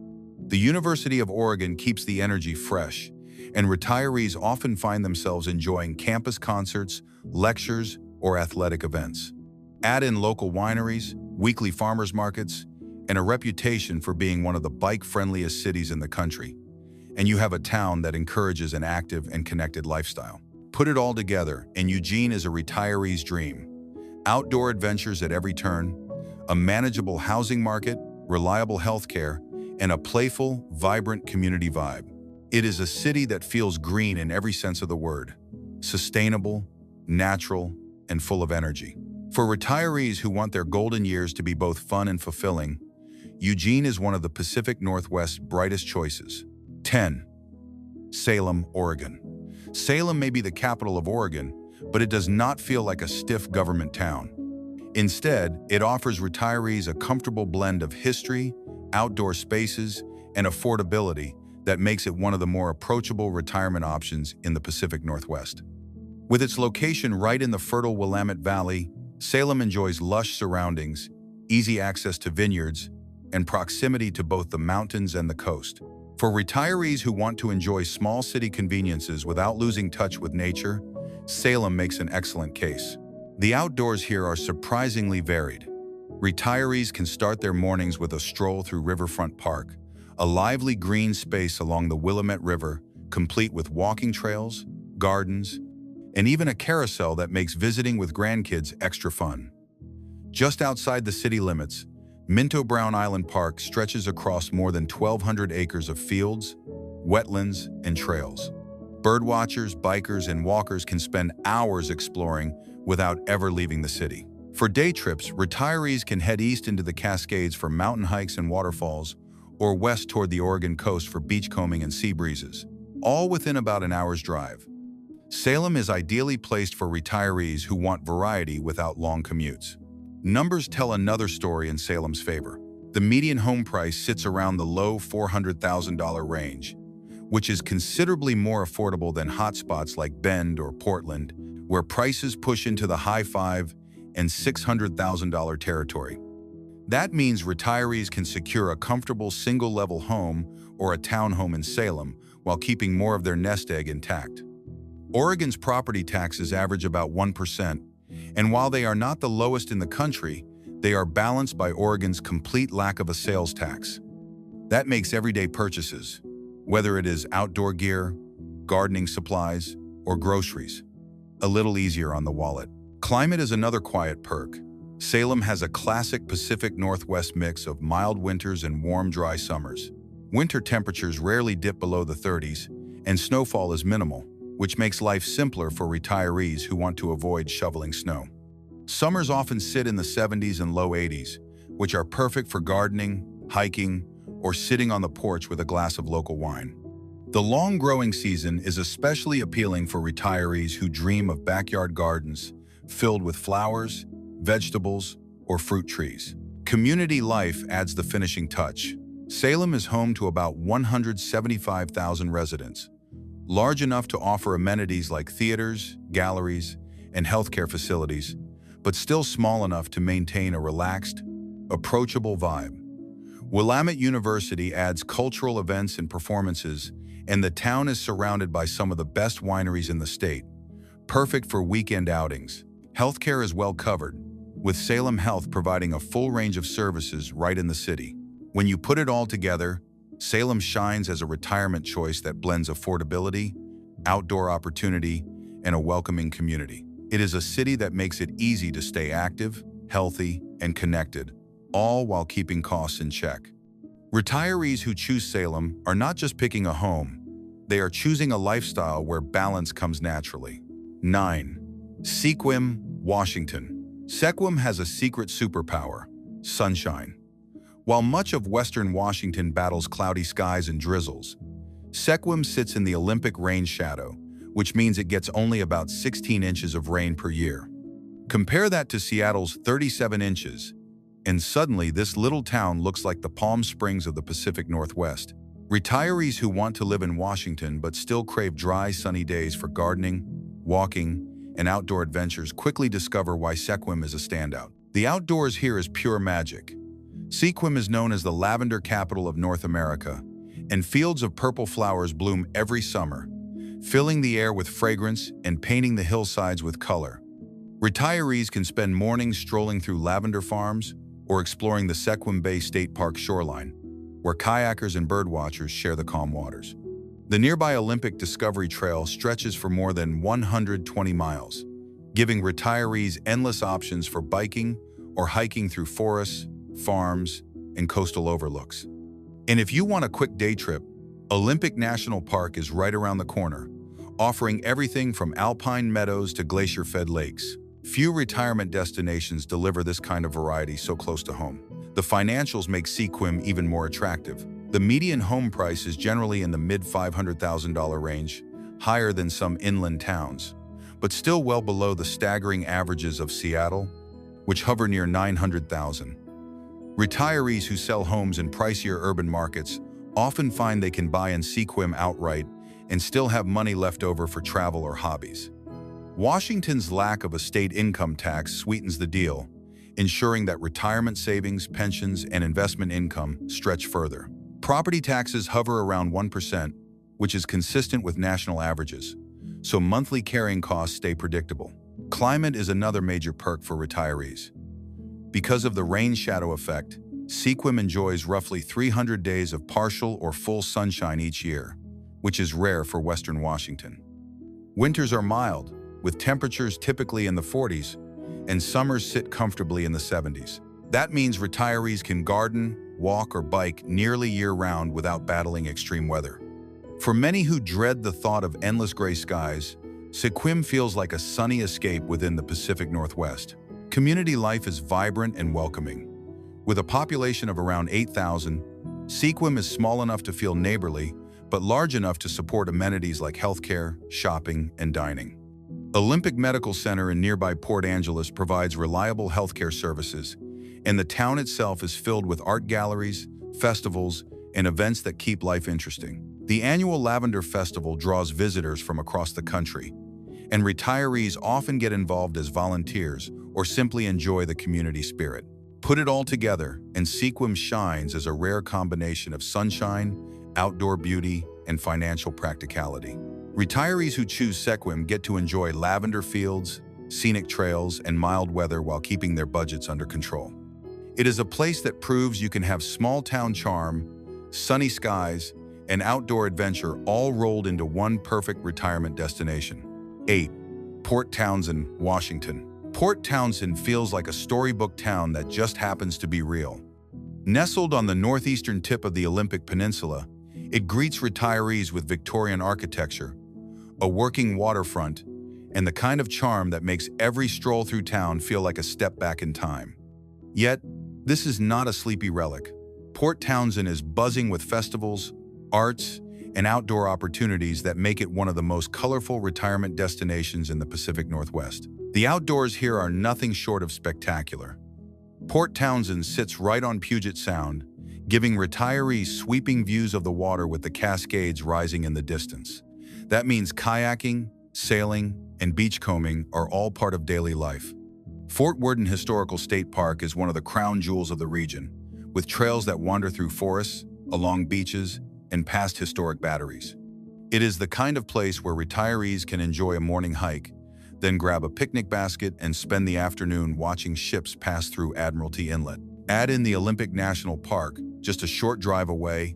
The University of Oregon keeps the energy fresh, and retirees often find themselves enjoying campus concerts, lectures, or athletic events. Add in local wineries, weekly farmers markets, and a reputation for being one of the bike-friendliest cities in the country, and you have a town that encourages an active and connected lifestyle. Put it all together, and Eugene is a retiree's dream. Outdoor adventures at every turn, a manageable housing market, reliable healthcare, and a playful, vibrant community vibe. It is a city that feels green in every sense of the word, sustainable, natural, and full of energy. For retirees who want their golden years to be both fun and fulfilling, Eugene is one of the Pacific Northwest's brightest choices. 10. Salem, Oregon. Salem may be the capital of Oregon, but it does not feel like a stiff government town. Instead, it offers retirees a comfortable blend of history, outdoor spaces, and affordability that makes it one of the more approachable retirement options in the Pacific Northwest. With its location right in the fertile Willamette Valley, Salem enjoys lush surroundings, easy access to vineyards, and proximity to both the mountains and the coast. For retirees who want to enjoy small city conveniences without losing touch with nature, Salem makes an excellent case. The outdoors here are surprisingly varied. Retirees can start their mornings with a stroll through Riverfront Park, a lively green space along the Willamette River, complete with walking trails, gardens, and even a carousel that makes visiting with grandkids extra fun. Just outside the city limits, Minto Brown Island Park stretches across more than 1,200 acres of fields, wetlands, and trails. Birdwatchers, bikers, and walkers can spend hours exploring without ever leaving the city. For day trips, retirees can head east into the Cascades for mountain hikes and waterfalls, or west toward the Oregon coast for beachcombing and sea breezes, all within about an hour's drive. Salem is ideally placed for retirees who want variety without long commutes. Numbers tell another story in Salem's favor. The median home price sits around the low $400,000 range, which is considerably more affordable than hotspots like Bend or Portland, where prices push into the high $500,000 and $600,000 territory. That means retirees can secure a comfortable single-level home or a townhome in Salem while keeping more of their nest egg intact. Oregon's property taxes average about 1%, and while they are not the lowest in the country, they are balanced by Oregon's complete lack of a sales tax. That makes everyday purchases, whether it is outdoor gear, gardening supplies, or groceries, a little easier on the wallet. Climate is another quiet perk. Salem has a classic Pacific Northwest mix of mild winters and warm, dry summers. Winter temperatures rarely dip below the 30s, and snowfall is minimal, which makes life simpler for retirees who want to avoid shoveling snow. Summers often sit in the 70s and low 80s, which are perfect for gardening, hiking, or sitting on the porch with a glass of local wine. The long growing season is especially appealing for retirees who dream of backyard gardens filled with flowers, vegetables, or fruit trees. Community life adds the finishing touch. Salem is home to about 175,000 residents, large enough to offer amenities like theaters, galleries, and healthcare facilities, but still small enough to maintain a relaxed, approachable vibe. Willamette University adds cultural events and performances, and the town is surrounded by some of the best wineries in the state, perfect for weekend outings. Healthcare is well covered, with Salem Health providing a full range of services right in the city. When you put it all together, Salem shines as a retirement choice that blends affordability, outdoor opportunity, and a welcoming community. It is a city that makes it easy to stay active, healthy, and connected, all while keeping costs in check. Retirees who choose Salem are not just picking a home, they are choosing a lifestyle where balance comes naturally. 9. Sequim, Washington. Sequim has a secret superpower: sunshine. While much of western Washington battles cloudy skies and drizzles, Sequim sits in the Olympic rain shadow, which means it gets only about 16 inches of rain per year. Compare that to Seattle's 37 inches, And suddenly, this little town looks like the Palm Springs of the Pacific Northwest. Retirees who want to live in Washington but still crave dry, sunny days for gardening, walking, and outdoor adventures quickly discover why Sequim is a standout. The outdoors here is pure magic. Sequim is known as the lavender capital of North America, and fields of purple flowers bloom every summer, filling the air with fragrance and painting the hillsides with color. Retirees can spend mornings strolling through lavender farms or exploring the Sequim Bay State Park shoreline, where kayakers and birdwatchers share the calm waters. The nearby Olympic Discovery Trail stretches for more than 120 miles, giving retirees endless options for biking or hiking through forests, farms, and coastal overlooks. And if you want a quick day trip, Olympic National Park is right around the corner, offering everything from alpine meadows to glacier-fed lakes. Few retirement destinations deliver this kind of variety so close to home. The financials make Sequim even more attractive. The median home price is generally in the mid-$500,000 range, higher than some inland towns, but still well below the staggering averages of Seattle, which hover near $900,000. Retirees who sell homes in pricier urban markets often find they can buy in Sequim outright and still have money left over for travel or hobbies. Washington's lack of a state income tax sweetens the deal, ensuring that retirement savings, pensions, and investment income stretch further. Property taxes hover around 1%, which is consistent with national averages, so monthly carrying costs stay predictable. Climate is another major perk for retirees. Because of the rain shadow effect, Sequim enjoys roughly 300 days of partial or full sunshine each year, which is rare for Western Washington. Winters are mild, with temperatures typically in the 40s, and summers sit comfortably in the 70s. That means retirees can garden, walk, or bike nearly year-round without battling extreme weather. For many who dread the thought of endless gray skies, Sequim feels like a sunny escape within the Pacific Northwest. Community life is vibrant and welcoming. With a population of around 8,000, Sequim is small enough to feel neighborly, but large enough to support amenities like healthcare, shopping, and dining. Olympic Medical Center in nearby Port Angeles provides reliable healthcare services, and the town itself is filled with art galleries, festivals, and events that keep life interesting. The annual Lavender Festival draws visitors from across the country, and retirees often get involved as volunteers or simply enjoy the community spirit. Put it all together, and Sequim shines as a rare combination of sunshine, outdoor beauty, and financial practicality. Retirees who choose Sequim get to enjoy lavender fields, scenic trails, and mild weather while keeping their budgets under control. It is a place that proves you can have small-town charm, sunny skies, and outdoor adventure all rolled into one perfect retirement destination. 8. Port Townsend, Washington. Port Townsend feels like a storybook town that just happens to be real. Nestled on the northeastern tip of the Olympic Peninsula, it greets retirees with Victorian architecture, a working waterfront, and the kind of charm that makes every stroll through town feel like a step back in time. Yet, this is not a sleepy relic. Port Townsend is buzzing with festivals, arts, and outdoor opportunities that make it one of the most colorful retirement destinations in the Pacific Northwest. The outdoors here are nothing short of spectacular. Port Townsend sits right on Puget Sound, giving retirees sweeping views of the water with the Cascades rising in the distance. That means kayaking, sailing, and beachcombing are all part of daily life. Fort Worden Historical State Park is one of the crown jewels of the region, with trails that wander through forests, along beaches, and past historic batteries. It is the kind of place where retirees can enjoy a morning hike, then grab a picnic basket and spend the afternoon watching ships pass through Admiralty Inlet. Add in the Olympic National Park, just a short drive away,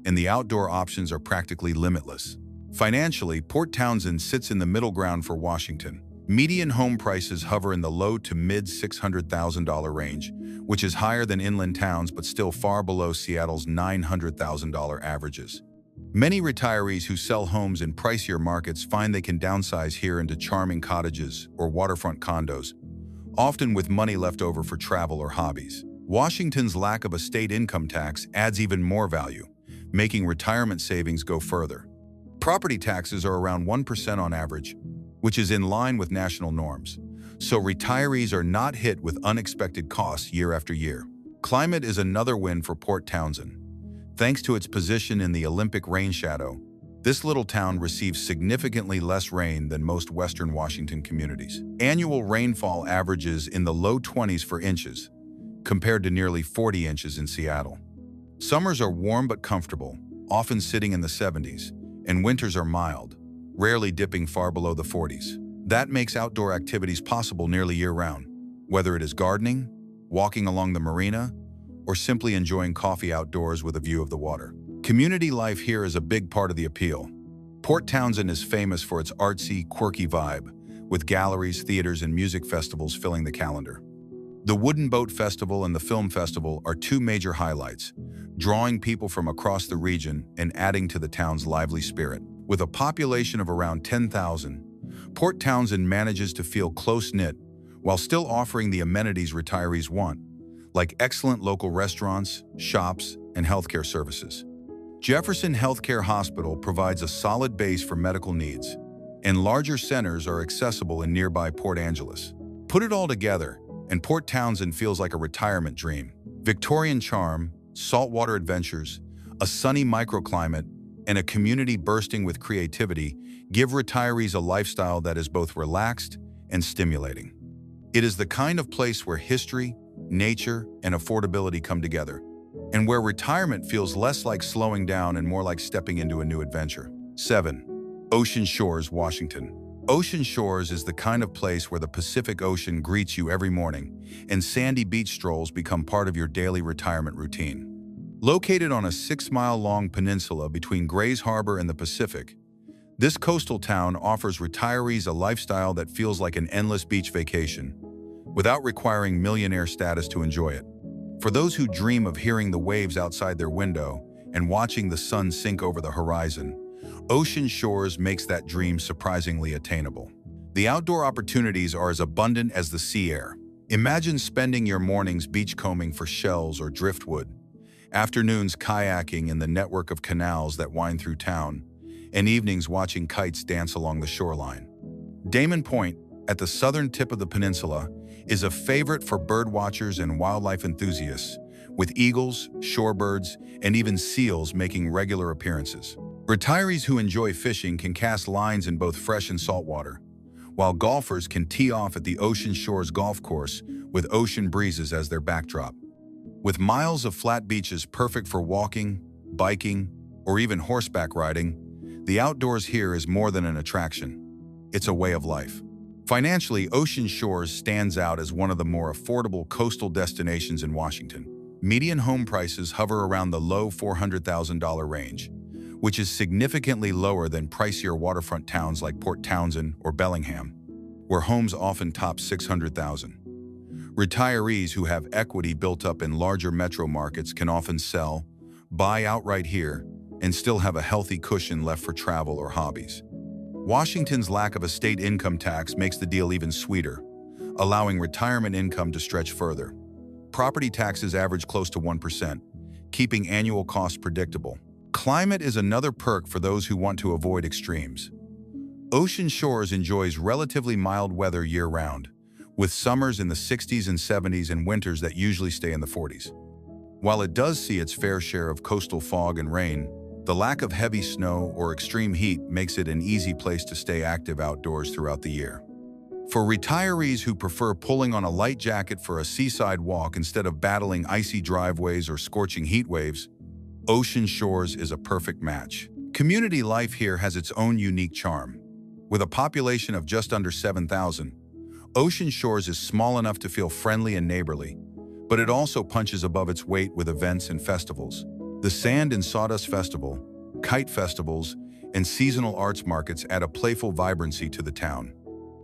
and the outdoor options are practically limitless. Financially, Port Townsend sits in the middle ground for Washington. Median home prices hover in the low to mid $600,000 range, which is higher than inland towns but still far below Seattle's $900,000 averages. Many retirees who sell homes in pricier markets find they can downsize here into charming cottages or waterfront condos, often with money left over for travel or hobbies. Washington's lack of a state income tax adds even more value, making retirement savings go further. Property taxes are around 1% on average, which is in line with national norms, so retirees are not hit with unexpected costs year after year. Climate is another win for Port Townsend. Thanks to its position in the Olympic rain shadow, this little town receives significantly less rain than most Western Washington communities. Annual rainfall averages in the low 20s for inches, compared to nearly 40 inches in Seattle. Summers are warm but comfortable, often sitting in the 70s, and winters are mild, rarely dipping far below the 40s. That makes outdoor activities possible nearly year-round, whether it is gardening, walking along the marina, or simply enjoying coffee outdoors with a view of the water. Community life here is a big part of the appeal. Port Townsend is famous for its artsy, quirky vibe, with galleries, theaters, and music festivals filling the calendar. The Wooden Boat Festival and the Film Festival are two major highlights, drawing people from across the region and adding to the town's lively spirit. With a population of around 10,000, Port Townsend manages to feel close-knit while still offering the amenities retirees want, like excellent local restaurants, shops, and healthcare services. Jefferson Healthcare Hospital provides a solid base for medical needs, and larger centers are accessible in nearby Port Angeles. Put it all together, and Port Townsend feels like a retirement dream. Victorian charm, saltwater adventures, a sunny microclimate, and a community bursting with creativity give retirees a lifestyle that is both relaxed and stimulating. It is the kind of place where history, nature, and affordability come together, and where retirement feels less like slowing down and more like stepping into a new adventure. 7. Ocean Shores, Washington. Ocean Shores is the kind of place where the Pacific Ocean greets you every morning, and sandy beach strolls become part of your daily retirement routine. Located on a 6-mile-long peninsula between Grays Harbor and the Pacific, this coastal town offers retirees a lifestyle that feels like an endless beach vacation, without requiring millionaire status to enjoy it. For those who dream of hearing the waves outside their window and watching the sun sink over the horizon, Ocean Shores makes that dream surprisingly attainable. The outdoor opportunities are as abundant as the sea air. Imagine spending your mornings beachcombing for shells or driftwood, afternoons kayaking in the network of canals that wind through town, and evenings watching kites dance along the shoreline. Damon Point, at the southern tip of the peninsula, is a favorite for birdwatchers and wildlife enthusiasts, with eagles, shorebirds, and even seals making regular appearances. Retirees who enjoy fishing can cast lines in both fresh and salt water, while golfers can tee off at the Ocean Shores golf course with ocean breezes as their backdrop. With miles of flat beaches perfect for walking, biking, or even horseback riding, the outdoors here is more than an attraction. It's a way of life. Financially, Ocean Shores stands out as one of the more affordable coastal destinations in Washington. Median home prices hover around the low $400,000 range, which is significantly lower than pricier waterfront towns like Port Townsend or Bellingham, where homes often top $600,000. Retirees who have equity built up in larger metro markets can often sell, buy outright here, and still have a healthy cushion left for travel or hobbies. Washington's lack of a state income tax makes the deal even sweeter, allowing retirement income to stretch further. Property taxes average close to 1%, keeping annual costs predictable. Climate is another perk for those who want to avoid extremes. Ocean Shores enjoys relatively mild weather year-round, with summers in the 60s and 70s and winters that usually stay in the 40s. While it does see its fair share of coastal fog and rain, the lack of heavy snow or extreme heat makes it an easy place to stay active outdoors throughout the year. For retirees who prefer pulling on a light jacket for a seaside walk instead of battling icy driveways or scorching heat waves, Ocean Shores is a perfect match. Community life here has its own unique charm. With a population of just under 7,000, Ocean Shores is small enough to feel friendly and neighborly, but it also punches above its weight with events and festivals. The Sand and Sawdust Festival, kite festivals, and seasonal arts markets add a playful vibrancy to the town.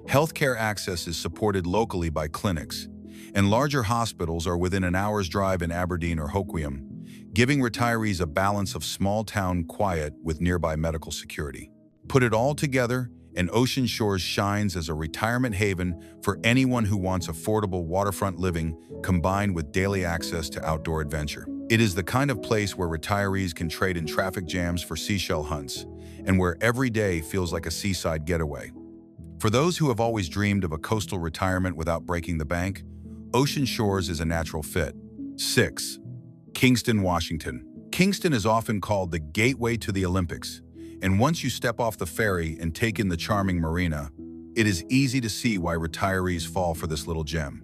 Healthcare access is supported locally by clinics, and larger hospitals are within an hour's drive in Aberdeen or Hoquiam, giving retirees a balance of small-town quiet with nearby medical security. Put it all together, and Ocean Shores shines as a retirement haven for anyone who wants affordable waterfront living combined with daily access to outdoor adventure. It is the kind of place where retirees can trade in traffic jams for seashell hunts, and where every day feels like a seaside getaway. For those who have always dreamed of a coastal retirement without breaking the bank, Ocean Shores is a natural fit. 6. Kingston, Washington. Kingston is often called the gateway to the Olympics, and once you step off the ferry and take in the charming marina, it is easy to see why retirees fall for this little gem.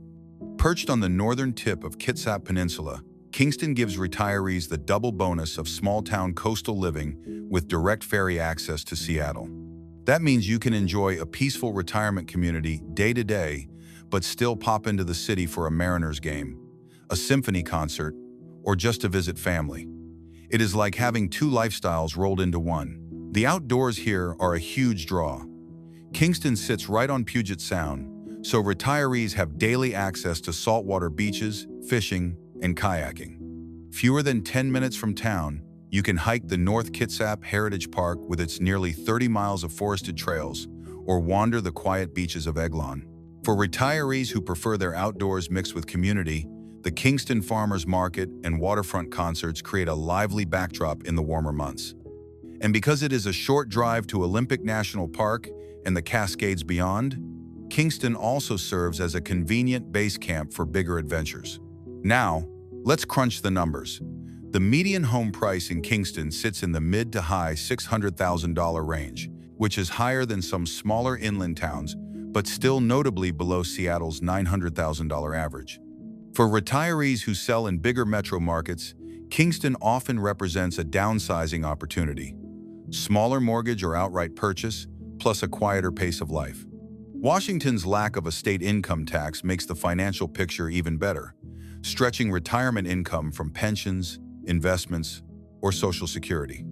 Perched on the northern tip of Kitsap Peninsula, Kingston gives retirees the double bonus of small-town coastal living with direct ferry access to Seattle. That means you can enjoy a peaceful retirement community day to day, but still pop into the city for a Mariners game, a symphony concert, or just to visit family. It is like having two lifestyles rolled into one. The outdoors here are a huge draw. Kingston sits right on Puget Sound, so retirees have daily access to saltwater beaches, fishing, and kayaking. Fewer than 10 minutes from town, you can hike the North Kitsap Heritage Park with its nearly 30 miles of forested trails, or wander the quiet beaches of Eglon. For retirees who prefer their outdoors mixed with community, the Kingston Farmers Market and waterfront concerts create a lively backdrop in the warmer months. And because it is a short drive to Olympic National Park and the Cascades beyond, Kingston also serves as a convenient base camp for bigger adventures. Now, let's crunch the numbers. The median home price in Kingston sits in the mid to high $600,000 range, which is higher than some smaller inland towns, but still notably below Seattle's $900,000 average. For retirees who sell in bigger metro markets, Kingston often represents a downsizing opportunity. Smaller mortgage or outright purchase, plus a quieter pace of life. Washington's lack of a state income tax makes the financial picture even better, stretching retirement income from pensions, investments, or Social Security.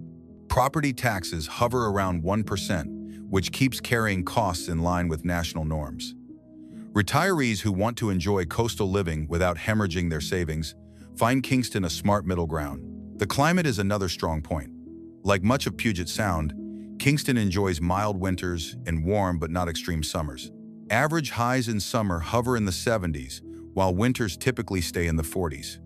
Property taxes hover around 1%, which keeps carrying costs in line with national norms. Retirees who want to enjoy coastal living without hemorrhaging their savings find Kingston a smart middle ground. The climate is another strong point. Like much of Puget Sound, Kingston enjoys mild winters and warm but not extreme summers. Average highs in summer hover in the 70s, while winters typically stay in the 40s.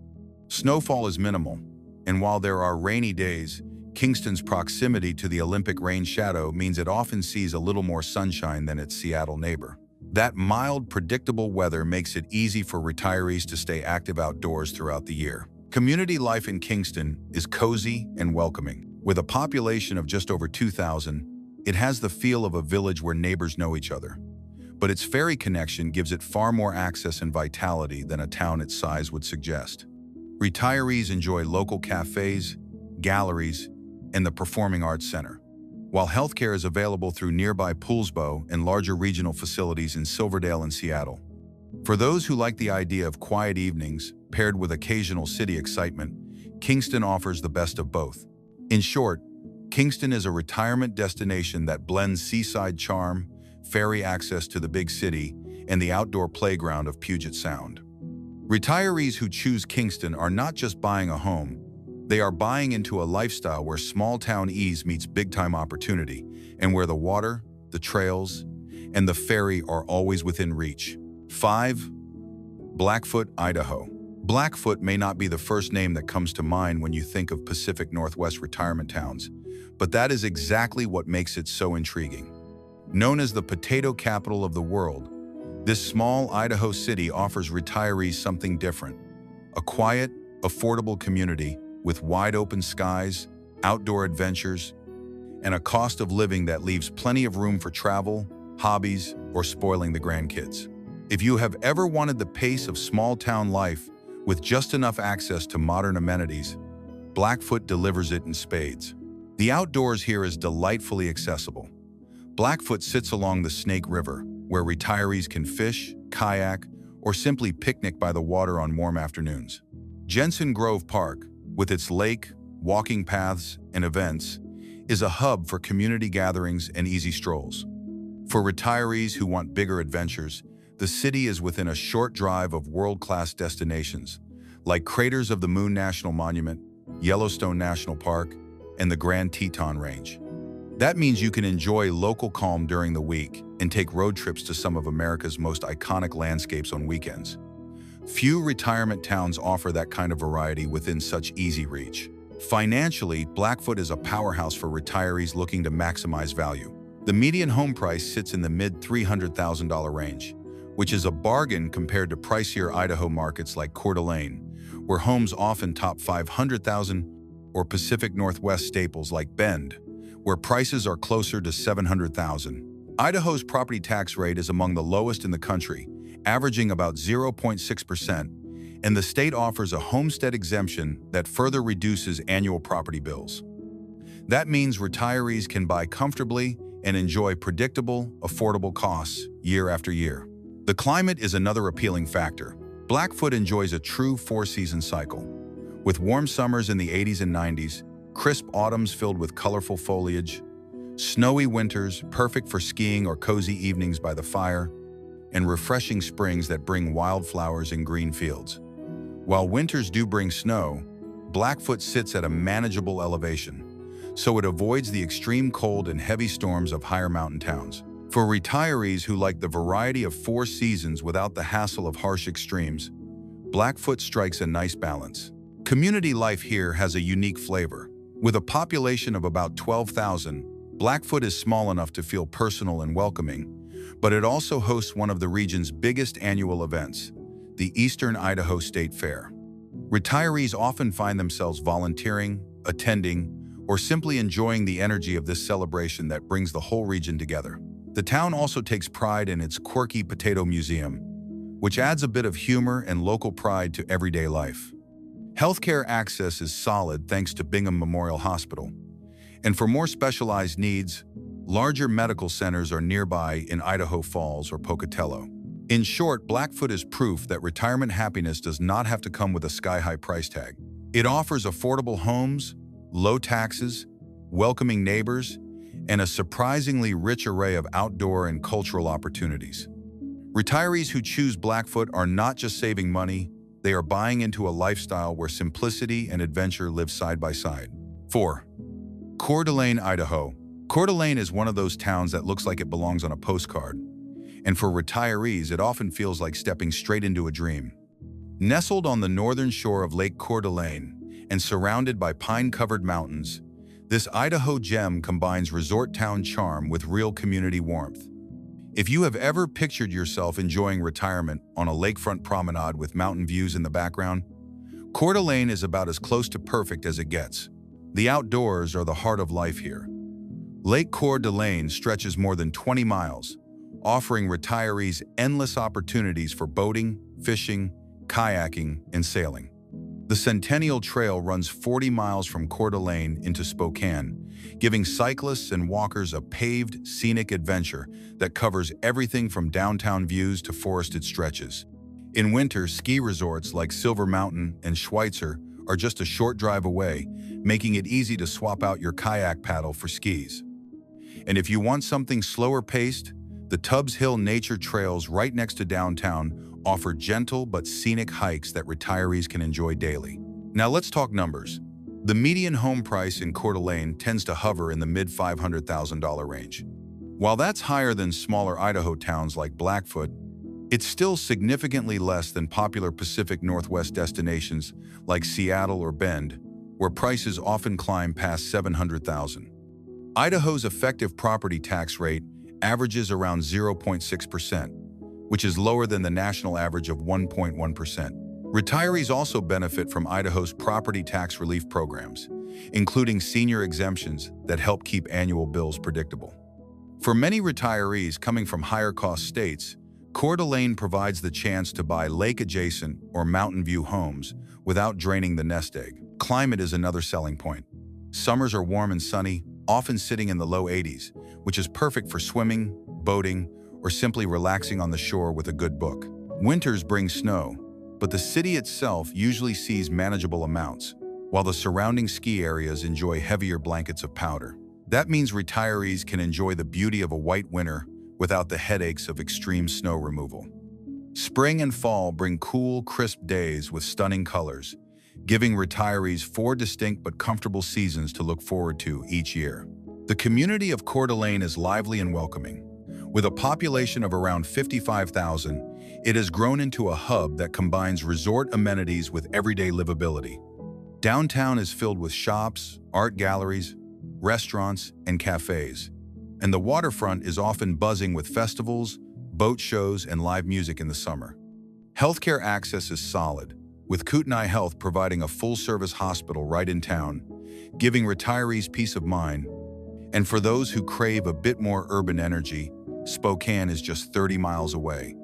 Snowfall is minimal, and while there are rainy days, Kingston's proximity to the Olympic rain shadow means it often sees a little more sunshine than its Seattle neighbor. That mild, predictable weather makes it easy for retirees to stay active outdoors throughout the year. Community life in Kingston is cozy and welcoming. With a population of just over 2,000, it has the feel of a village where neighbors know each other. But its ferry connection gives it far more access and vitality than a town its size would suggest. Retirees enjoy local cafes, galleries, and the Performing Arts Center, while healthcare is available through nearby Poulsbo and larger regional facilities in Silverdale and Seattle. For those who like the idea of quiet evenings paired with occasional city excitement, Kingston offers the best of both. In short, Kingston is a retirement destination that blends seaside charm, ferry access to the big city, and the outdoor playground of Puget Sound. Retirees who choose Kingston are not just buying a home, they are buying into a lifestyle where small-town ease meets big-time opportunity, and where the water, the trails, and the ferry are always within reach. 5. Blackfoot, Idaho. Blackfoot may not be the first name that comes to mind when you think of Pacific Northwest retirement towns, but that is exactly what makes it so intriguing. Known as the potato capital of the world, this small Idaho city offers retirees something different. A quiet, affordable community with wide-open skies, outdoor adventures, and a cost of living that leaves plenty of room for travel, hobbies, or spoiling the grandkids. If you have ever wanted the pace of small-town life with just enough access to modern amenities, Blackfoot delivers it in spades. The outdoors here is delightfully accessible. Blackfoot sits along the Snake River, where retirees can fish, kayak, or simply picnic by the water on warm afternoons. Jensen Grove Park, with its lake, walking paths, and events, is a hub for community gatherings and easy strolls. For retirees who want bigger adventures, the city is within a short drive of world-class destinations, like Craters of the Moon National Monument, Yellowstone National Park, and the Grand Teton Range. That means you can enjoy local calm during the week and take road trips to some of America's most iconic landscapes on weekends. Few retirement towns offer that kind of variety within such easy reach. Financially, Blackfoot is a powerhouse for retirees looking to maximize value. The median home price sits in the mid-$300,000 range, which is a bargain compared to pricier Idaho markets like Coeur d'Alene, where homes often top 500,000, or Pacific Northwest staples like Bend, where prices are closer to 700,000. Idaho's property tax rate is among the lowest in the country, averaging about 0.6%, and the state offers a homestead exemption that further reduces annual property bills. That means retirees can buy comfortably and enjoy predictable, affordable costs year after year. The climate is another appealing factor. Blackfoot enjoys a true four-season cycle, with warm summers in the 80s and 90s, crisp autumns filled with colorful foliage, snowy winters perfect for skiing or cozy evenings by the fire, and refreshing springs that bring wildflowers and green fields. While winters do bring snow, Blackfoot sits at a manageable elevation, so it avoids the extreme cold and heavy storms of higher mountain towns. For retirees who like the variety of four seasons without the hassle of harsh extremes, Blackfoot strikes a nice balance. Community life here has a unique flavor. With a population of about 12,000, Blackfoot is small enough to feel personal and welcoming, but it also hosts one of the region's biggest annual events, the Eastern Idaho State Fair. Retirees often find themselves volunteering, attending, or simply enjoying the energy of this celebration that brings the whole region together. The town also takes pride in its quirky potato museum, which adds a bit of humor and local pride to everyday life. Healthcare access is solid thanks to Bingham Memorial Hospital, and for more specialized needs, larger medical centers are nearby in Idaho Falls or Pocatello. In short, Blackfoot is proof that retirement happiness does not have to come with a sky-high price tag. It offers affordable homes, low taxes, welcoming neighbors, and a surprisingly rich array of outdoor and cultural opportunities. Retirees who choose Blackfoot are not just saving money, they are buying into a lifestyle where simplicity and adventure live side by side. 4. Coeur d'Alene, Idaho. Coeur d'Alene is one of those towns that looks like it belongs on a postcard, and for retirees, it often feels like stepping straight into a dream. Nestled on the northern shore of Lake Coeur d'Alene and surrounded by pine-covered mountains, this Idaho gem combines resort town charm with real community warmth. If you have ever pictured yourself enjoying retirement on a lakefront promenade with mountain views in the background, Coeur d'Alene is about as close to perfect as it gets. The outdoors are the heart of life here. Lake Coeur d'Alene stretches more than 20 miles, offering retirees endless opportunities for boating, fishing, kayaking, and sailing. The Centennial Trail runs 40 miles from Coeur d'Alene into Spokane, giving cyclists and walkers a paved, scenic adventure that covers everything from downtown views to forested stretches. In winter, ski resorts like Silver Mountain and Schweitzer are just a short drive away, making it easy to swap out your kayak paddle for skis. And if you want something slower paced, the Tubbs Hill Nature Trails right next to downtown offer gentle but scenic hikes that retirees can enjoy daily. Now let's talk numbers. The median home price in Coeur d'Alene tends to hover in the mid-$500,000 range. While that's higher than smaller Idaho towns like Blackfoot, it's still significantly less than popular Pacific Northwest destinations like Seattle or Bend, where prices often climb past $700,000. Idaho's effective property tax rate averages around 0.6%, which is lower than the national average of 1.1%. Retirees also benefit from Idaho's property tax relief programs, including senior exemptions that help keep annual bills predictable. For many retirees coming from higher-cost states, Coeur d'Alene provides the chance to buy lake-adjacent or mountain view homes without draining the nest egg. Climate is another selling point. Summers are warm and sunny, often sitting in the low 80s, which is perfect for swimming, boating, or simply relaxing on the shore with a good book. Winters bring snow, but the city itself usually sees manageable amounts, while the surrounding ski areas enjoy heavier blankets of powder. That means retirees can enjoy the beauty of a white winter without the headaches of extreme snow removal. Spring and fall bring cool, crisp days with stunning colors, giving retirees 4 distinct but comfortable seasons to look forward to each year. The community of Coeur d'Alene is lively and welcoming. With a population of around 55,000, it has grown into a hub that combines resort amenities with everyday livability. Downtown is filled with shops, art galleries, restaurants, and cafes, and the waterfront is often buzzing with festivals, boat shows, and live music in the summer. Healthcare access is solid, with Kootenai Health providing a full-service hospital right in town, giving retirees peace of mind. And for those who crave a bit more urban energy, Spokane is just 30 miles away,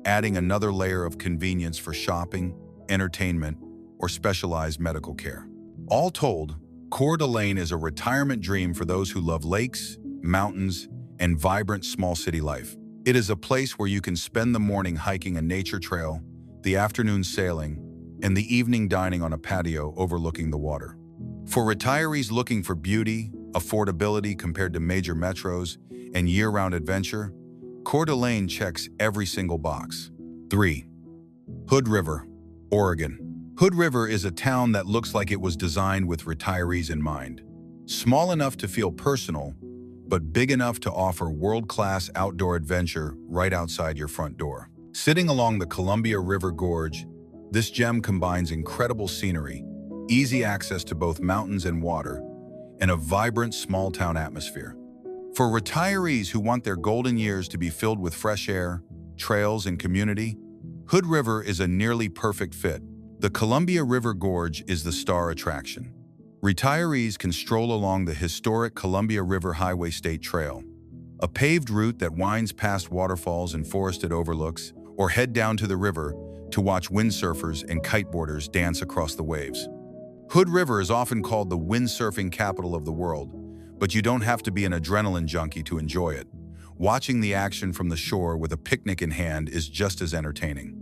adding another layer of convenience for shopping, entertainment, or specialized medical care. All told, Coeur d'Alene is a retirement dream for those who love lakes, mountains, and vibrant small city life. It is a place where you can spend the morning hiking a nature trail, the afternoon sailing, and the evening dining on a patio overlooking the water. For retirees looking for beauty, affordability compared to major metros, and year-round adventure, Coeur d'Alene checks every single box. 3. Hood River, Oregon. Hood River is a town that looks like it was designed with retirees in mind. Small enough to feel personal, but big enough to offer world-class outdoor adventure right outside your front door. Sitting along the Columbia River Gorge, this gem combines incredible scenery, easy access to both mountains and water, and a vibrant small-town atmosphere. For retirees who want their golden years to be filled with fresh air, trails, and community, Hood River is a nearly perfect fit. The Columbia River Gorge is the star attraction. Retirees can stroll along the historic Columbia River Highway State Trail, a paved route that winds past waterfalls and forested overlooks, or head down to the river to watch windsurfers and kiteboarders dance across the waves. Hood River is often called the windsurfing capital of the world, but you don't have to be an adrenaline junkie to enjoy it. Watching the action from the shore with a picnic in hand is just as entertaining.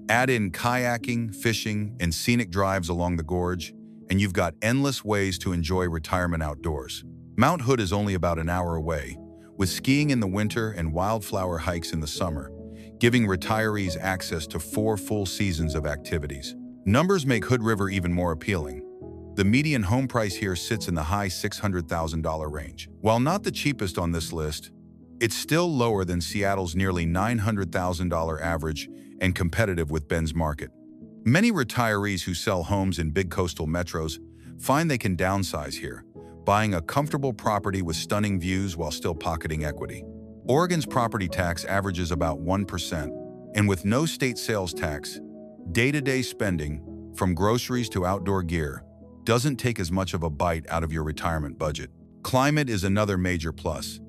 Add in kayaking, fishing, and scenic drives along the gorge, and you've got endless ways to enjoy retirement outdoors. Mount Hood is only about an hour away, with skiing in the winter and wildflower hikes in the summer, giving retirees access to 4 full seasons of activities. Numbers make Hood River even more appealing. The median home price here sits in the high $600,000 range. While not the cheapest on this list, it's still lower than Seattle's nearly $900,000 average and competitive with Ben's Market. Many retirees who sell homes in big coastal metros find they can downsize here, buying a comfortable property with stunning views while still pocketing equity. Oregon's property tax averages about 1%, and with no state sales tax, day-to-day spending, from groceries to outdoor gear, doesn't take as much of a bite out of your retirement budget. Climate is another major plus.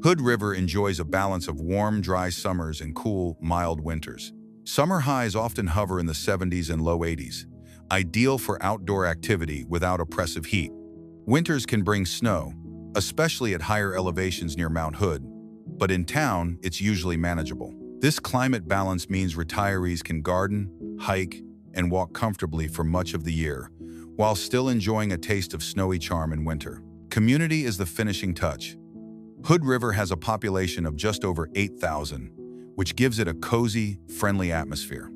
Hood River enjoys a balance of warm, dry summers and cool, mild winters. Summer highs often hover in the 70s and low 80s, ideal for outdoor activity without oppressive heat. Winters can bring snow, especially at higher elevations near Mount Hood, but in town, it's usually manageable. This climate balance means retirees can garden, hike, and walk comfortably for much of the year, while still enjoying a taste of snowy charm in winter. Community is the finishing touch. Hood River has a population of just over 8,000, which gives it a cozy, friendly atmosphere.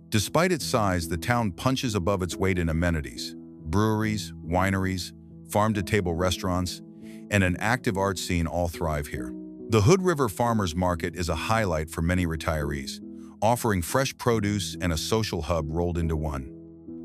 Despite its size, the town punches above its weight in amenities: breweries, wineries, farm-to-table restaurants, and an active art scene all thrive here. The Hood River Farmers Market is a highlight for many retirees, offering fresh produce and a social hub rolled into one.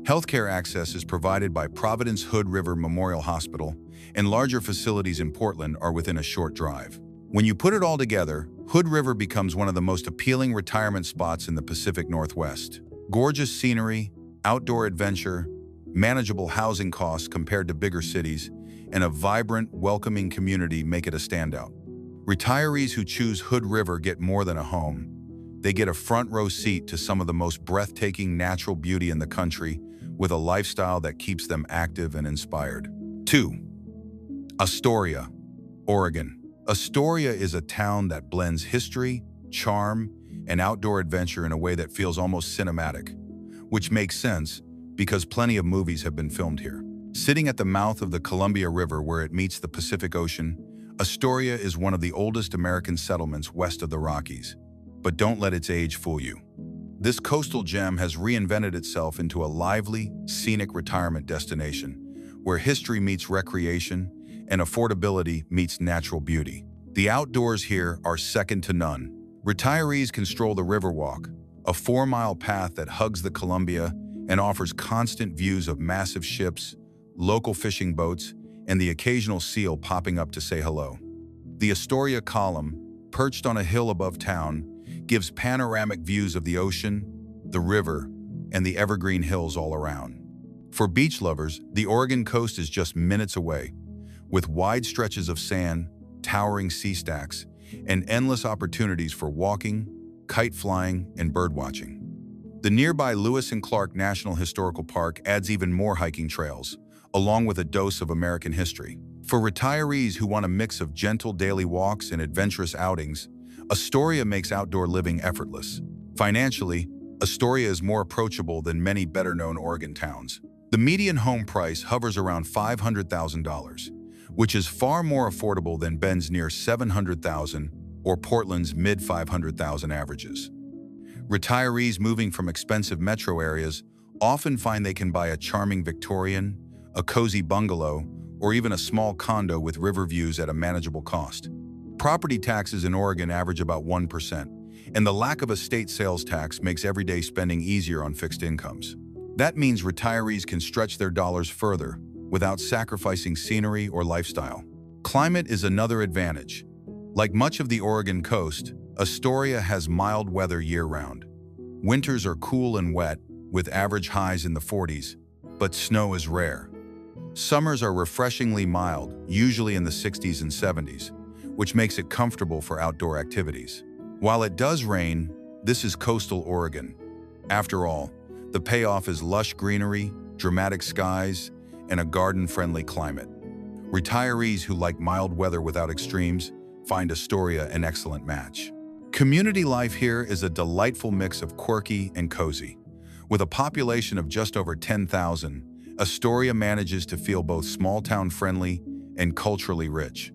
Healthcare access is provided by Providence Hood River Memorial Hospital, and larger facilities in Portland are within a short drive. When you put it all together, Hood River becomes one of the most appealing retirement spots in the Pacific Northwest. Gorgeous scenery, outdoor adventure, manageable housing costs compared to bigger cities, and a vibrant, welcoming community make it a standout. Retirees who choose Hood River get more than a home. They get a front-row seat to some of the most breathtaking natural beauty in the country, with a lifestyle that keeps them active and inspired. 2. Astoria, Oregon. Astoria is a town that blends history, charm, and outdoor adventure in a way that feels almost cinematic, which makes sense because plenty of movies have been filmed here. Sitting at the mouth of the Columbia River where it meets the Pacific Ocean, Astoria is one of the oldest American settlements west of the Rockies. But don't let its age fool you. This coastal gem has reinvented itself into a lively, scenic retirement destination where history meets recreation and affordability meets natural beauty. The outdoors here are second to none. Retirees can stroll the Riverwalk, a 4-mile path that hugs the Columbia and offers constant views of massive ships, local fishing boats, and the occasional seal popping up to say hello. The Astoria Column, perched on a hill above town, gives panoramic views of the ocean, the river, and the evergreen hills all around. For beach lovers, the Oregon coast is just minutes away, with wide stretches of sand, towering sea stacks, and endless opportunities for walking, kite flying, and birdwatching. The nearby Lewis and Clark National Historical Park adds even more hiking trails, along with a dose of American history. For retirees who want a mix of gentle daily walks and adventurous outings, Astoria makes outdoor living effortless. Financially, Astoria is more approachable than many better-known Oregon towns. The median home price hovers around $500,000, which is far more affordable than Bend's near $700,000 or Portland's mid-$500,000 averages. Retirees moving from expensive metro areas often find they can buy a charming Victorian, a cozy bungalow, or even a small condo with river views at a manageable cost. Property taxes in Oregon average about 1%, and the lack of a state sales tax makes everyday spending easier on fixed incomes. That means retirees can stretch their dollars further without sacrificing scenery or lifestyle. Climate is another advantage. Like much of the Oregon coast, Astoria has mild weather year-round. Winters are cool and wet, with average highs in the 40s, but snow is rare. Summers are refreshingly mild, usually in the 60s and 70s, which makes it comfortable for outdoor activities. While it does rain, this is coastal Oregon. After all, the payoff is lush greenery, dramatic skies, and a garden-friendly climate. Retirees who like mild weather without extremes find Astoria an excellent match. Community life here is a delightful mix of quirky and cozy. With a population of just over 10,000, Astoria manages to feel both small-town friendly and culturally rich.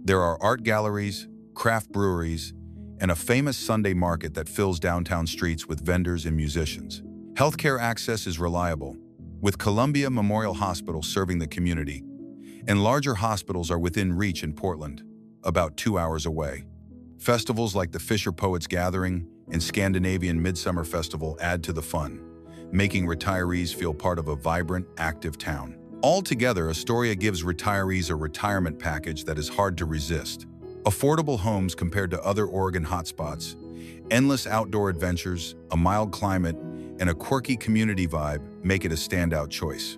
There are art galleries, craft breweries, and a famous Sunday market that fills downtown streets with vendors and musicians. Healthcare access is reliable, with Columbia Memorial Hospital serving the community, and larger hospitals are within reach in Portland, about 2 hours away. Festivals like the Fisher Poets Gathering and Scandinavian Midsummer Festival add to the fun, making retirees feel part of a vibrant, active town. Altogether, Astoria gives retirees a retirement package that is hard to resist. Affordable homes compared to other Oregon hotspots, endless outdoor adventures, a mild climate, and a quirky community vibe make it a standout choice.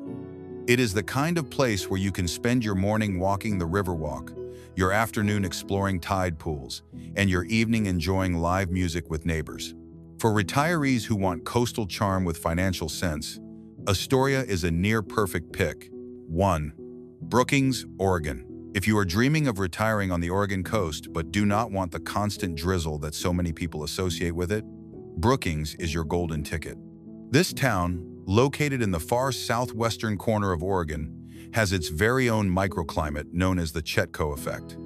It is the kind of place where you can spend your morning walking the Riverwalk, your afternoon exploring tide pools, and your evening enjoying live music with neighbors. For retirees who want coastal charm with financial sense, Astoria is a near-perfect pick. 1. Brookings, Oregon. If you are dreaming of retiring on the Oregon coast but do not want the constant drizzle that so many people associate with it, Brookings is your golden ticket. This town, located in the far southwestern corner of Oregon, has its very own microclimate known as the Chetco effect.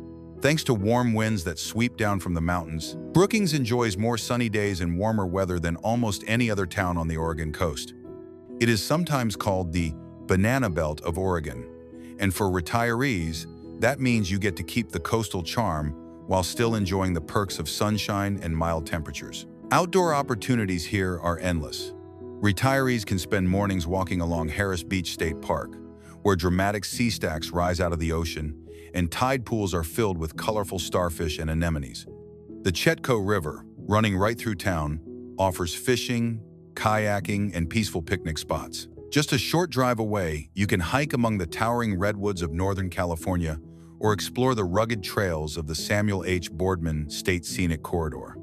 Thanks to warm winds that sweep down from the mountains, Brookings enjoys more sunny days and warmer weather than almost any other town on the Oregon coast. It is sometimes called the Banana Belt of Oregon, and for retirees, that means you get to keep the coastal charm while still enjoying the perks of sunshine and mild temperatures. Outdoor opportunities here are endless. Retirees can spend mornings walking along Harris Beach State Park, where dramatic sea stacks rise out of the ocean and tide pools are filled with colorful starfish and anemones. The Chetco River, running right through town, offers fishing, kayaking, and peaceful picnic spots. Just a short drive away, you can hike among the towering redwoods of Northern California or explore the rugged trails of the Samuel H. Boardman State Scenic Corridor.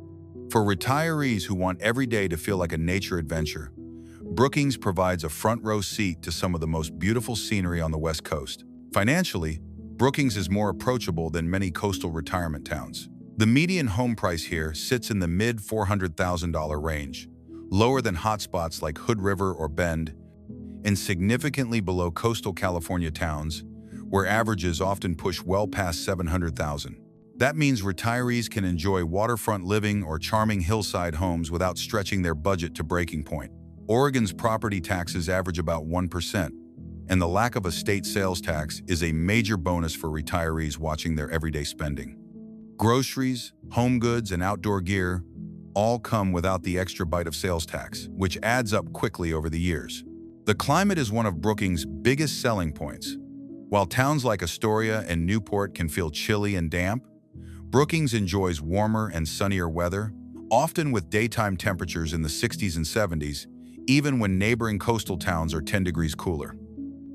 For retirees who want every day to feel like a nature adventure, Brookings provides a front-row seat to some of the most beautiful scenery on the West Coast. Financially, Brookings is more approachable than many coastal retirement towns. The median home price here sits in the mid-$400,000 range, lower than hotspots like Hood River or Bend, and significantly below coastal California towns, where averages often push well past $700,000. That means retirees can enjoy waterfront living or charming hillside homes without stretching their budget to breaking point. Oregon's property taxes average about 1%, and the lack of a state sales tax is a major bonus for retirees watching their everyday spending. Groceries, home goods, and outdoor gear all come without the extra bite of sales tax, which adds up quickly over the years. The climate is one of Brookings' biggest selling points. While towns like Astoria and Newport can feel chilly and damp, Brookings enjoys warmer and sunnier weather, often with daytime temperatures in the 60s and 70s, even when neighboring coastal towns are 10 degrees cooler.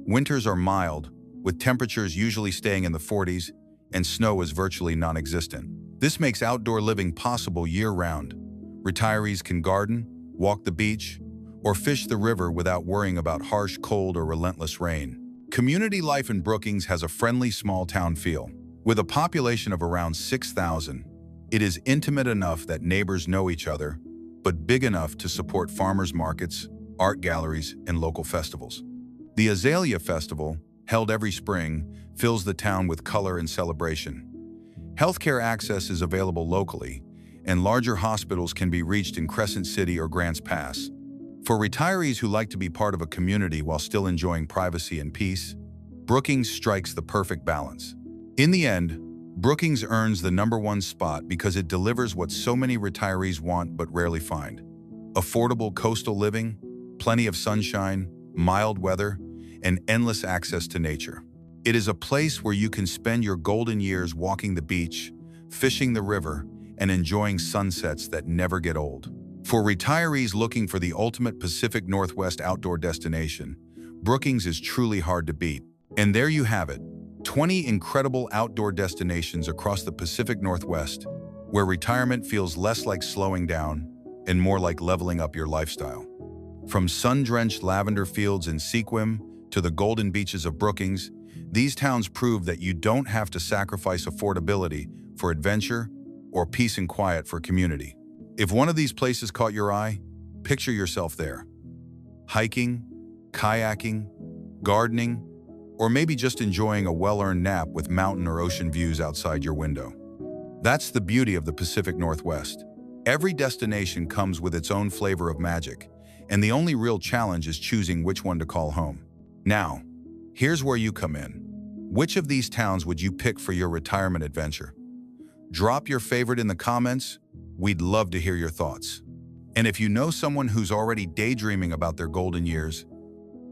Winters are mild, with temperatures usually staying in the 40s, and snow is virtually non-existent. This makes outdoor living possible year-round. Retirees can garden, walk the beach, or fish the river without worrying about harsh cold or relentless rain. Community life in Brookings has a friendly small-town feel. With a population of around 6,000, it is intimate enough that neighbors know each other, but big enough to support farmers markets, art galleries, and local festivals. The Azalea Festival, held every spring, fills the town with color and celebration. Healthcare access is available locally, and larger hospitals can be reached in Crescent City or Grants Pass. For retirees who like to be part of a community while still enjoying privacy and peace, Brookings strikes the perfect balance. In the end, Brookings earns the #1 spot because it delivers what so many retirees want but rarely find: affordable coastal living, plenty of sunshine, mild weather, and endless access to nature. It is a place where you can spend your golden years walking the beach, fishing the river, and enjoying sunsets that never get old. For retirees looking for the ultimate Pacific Northwest outdoor destination, Brookings is truly hard to beat. And there you have it, 20 incredible outdoor destinations across the Pacific Northwest, where retirement feels less like slowing down and more like leveling up your lifestyle. From sun-drenched lavender fields in Sequim to the golden beaches of Brookings, these towns prove that you don't have to sacrifice affordability for adventure or peace and quiet for community. If one of these places caught your eye, picture yourself there. Hiking, kayaking, gardening, or maybe just enjoying a well-earned nap with mountain or ocean views outside your window. That's the beauty of the Pacific Northwest. Every destination comes with its own flavor of magic, and the only real challenge is choosing which one to call home. Now, here's where you come in. Which of these towns would you pick for your retirement adventure? Drop your favorite in the comments. We'd love to hear your thoughts. And if you know someone who's already daydreaming about their golden years,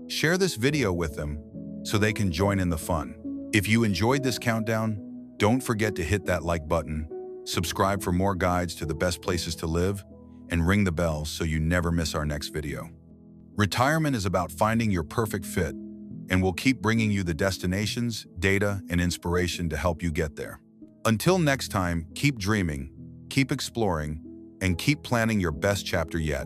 share this video with them so they can join in the fun. If you enjoyed this countdown, don't forget to hit that like button, subscribe for more guides to the best places to live, and ring the bell so you never miss our next video. Retirement is about finding your perfect fit, and we'll keep bringing you the destinations, data, and inspiration to help you get there. Until next time, keep dreaming, keep exploring, and keep planning your best chapter yet.